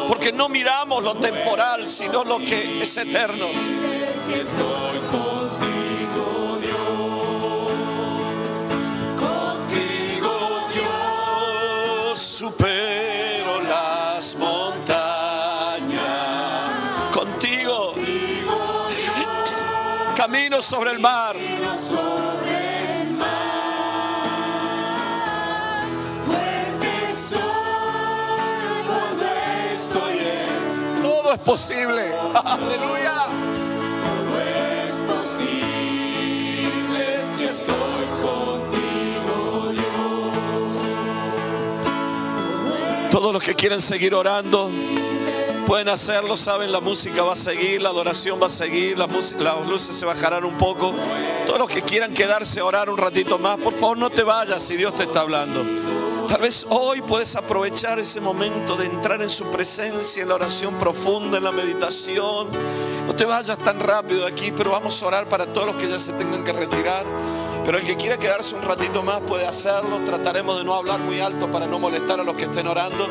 porque no miramos lo temporal, sino lo que es eterno. Si estoy contigo, Dios, contigo, Dios, supero las montañas. Contigo camino sobre el mar. Todo es posible. Aleluya. Todo es posible si estoy contigo, Dios. Todos los que quieren seguir orando pueden hacerlo, saben, la música va a seguir, la adoración va a seguir, las luces se bajarán un poco. Todos los que quieran quedarse a orar un ratito más, por favor no te vayas si Dios te está hablando. Tal vez hoy puedes aprovechar ese momento de entrar en su presencia, en la oración profunda, en la meditación. No te vayas tan rápido de aquí, pero vamos a orar para todos los que ya se tengan que retirar. Pero el que quiera quedarse un ratito más puede hacerlo. Trataremos de no hablar muy alto para no molestar a los que estén orando.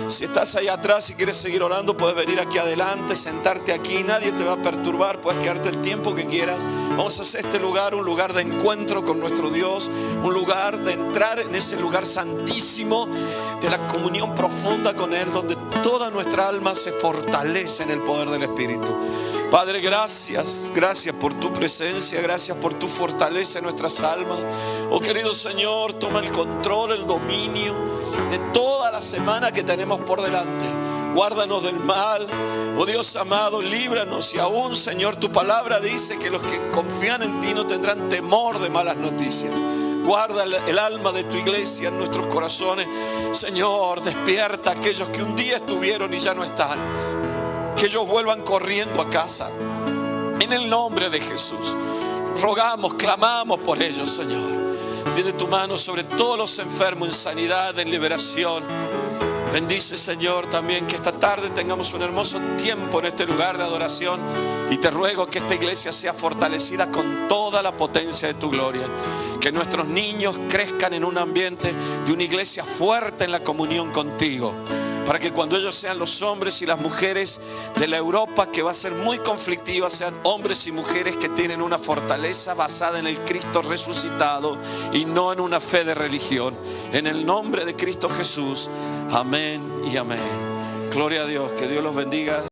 Si estás ahí atrás y quieres seguir orando, puedes venir aquí adelante, sentarte aquí, nadie te va a perturbar, puedes quedarte el tiempo que quieras. Vamos a hacer este lugar un lugar de encuentro con nuestro Dios, un lugar de entrar en ese lugar santísimo de la comunión profunda con Él, donde toda nuestra alma se fortalece en el poder del Espíritu. Padre, gracias por tu presencia, gracias por tu fortaleza en nuestras almas. Oh querido Señor, toma el control, el dominio de toda la semana que tenemos por delante. Guárdanos del mal, oh Dios amado, líbranos. Y aún, Señor, tu palabra dice que los que confían en ti no tendrán temor de malas noticias. Guarda el alma de tu iglesia en nuestros corazones. Señor, despierta a aquellos que un día estuvieron y ya no están. Que ellos vuelvan corriendo a casa. En el nombre de Jesús. Rogamos, clamamos por ellos, Señor. Extiende tu mano sobre todos los enfermos en sanidad, en liberación. Bendice, Señor, también que esta tarde tengamos un hermoso tiempo en este lugar de adoración. Y te ruego que esta iglesia sea fortalecida con toda la potencia de tu gloria. Que nuestros niños crezcan en un ambiente de una iglesia fuerte en la comunión contigo. Para que cuando ellos sean los hombres y las mujeres de la Europa, que va a ser muy conflictiva, sean hombres y mujeres que tienen una fortaleza basada en el Cristo resucitado y no en una fe de religión. En el nombre de Cristo Jesús. Amén y amén. Gloria a Dios. Que Dios los bendiga.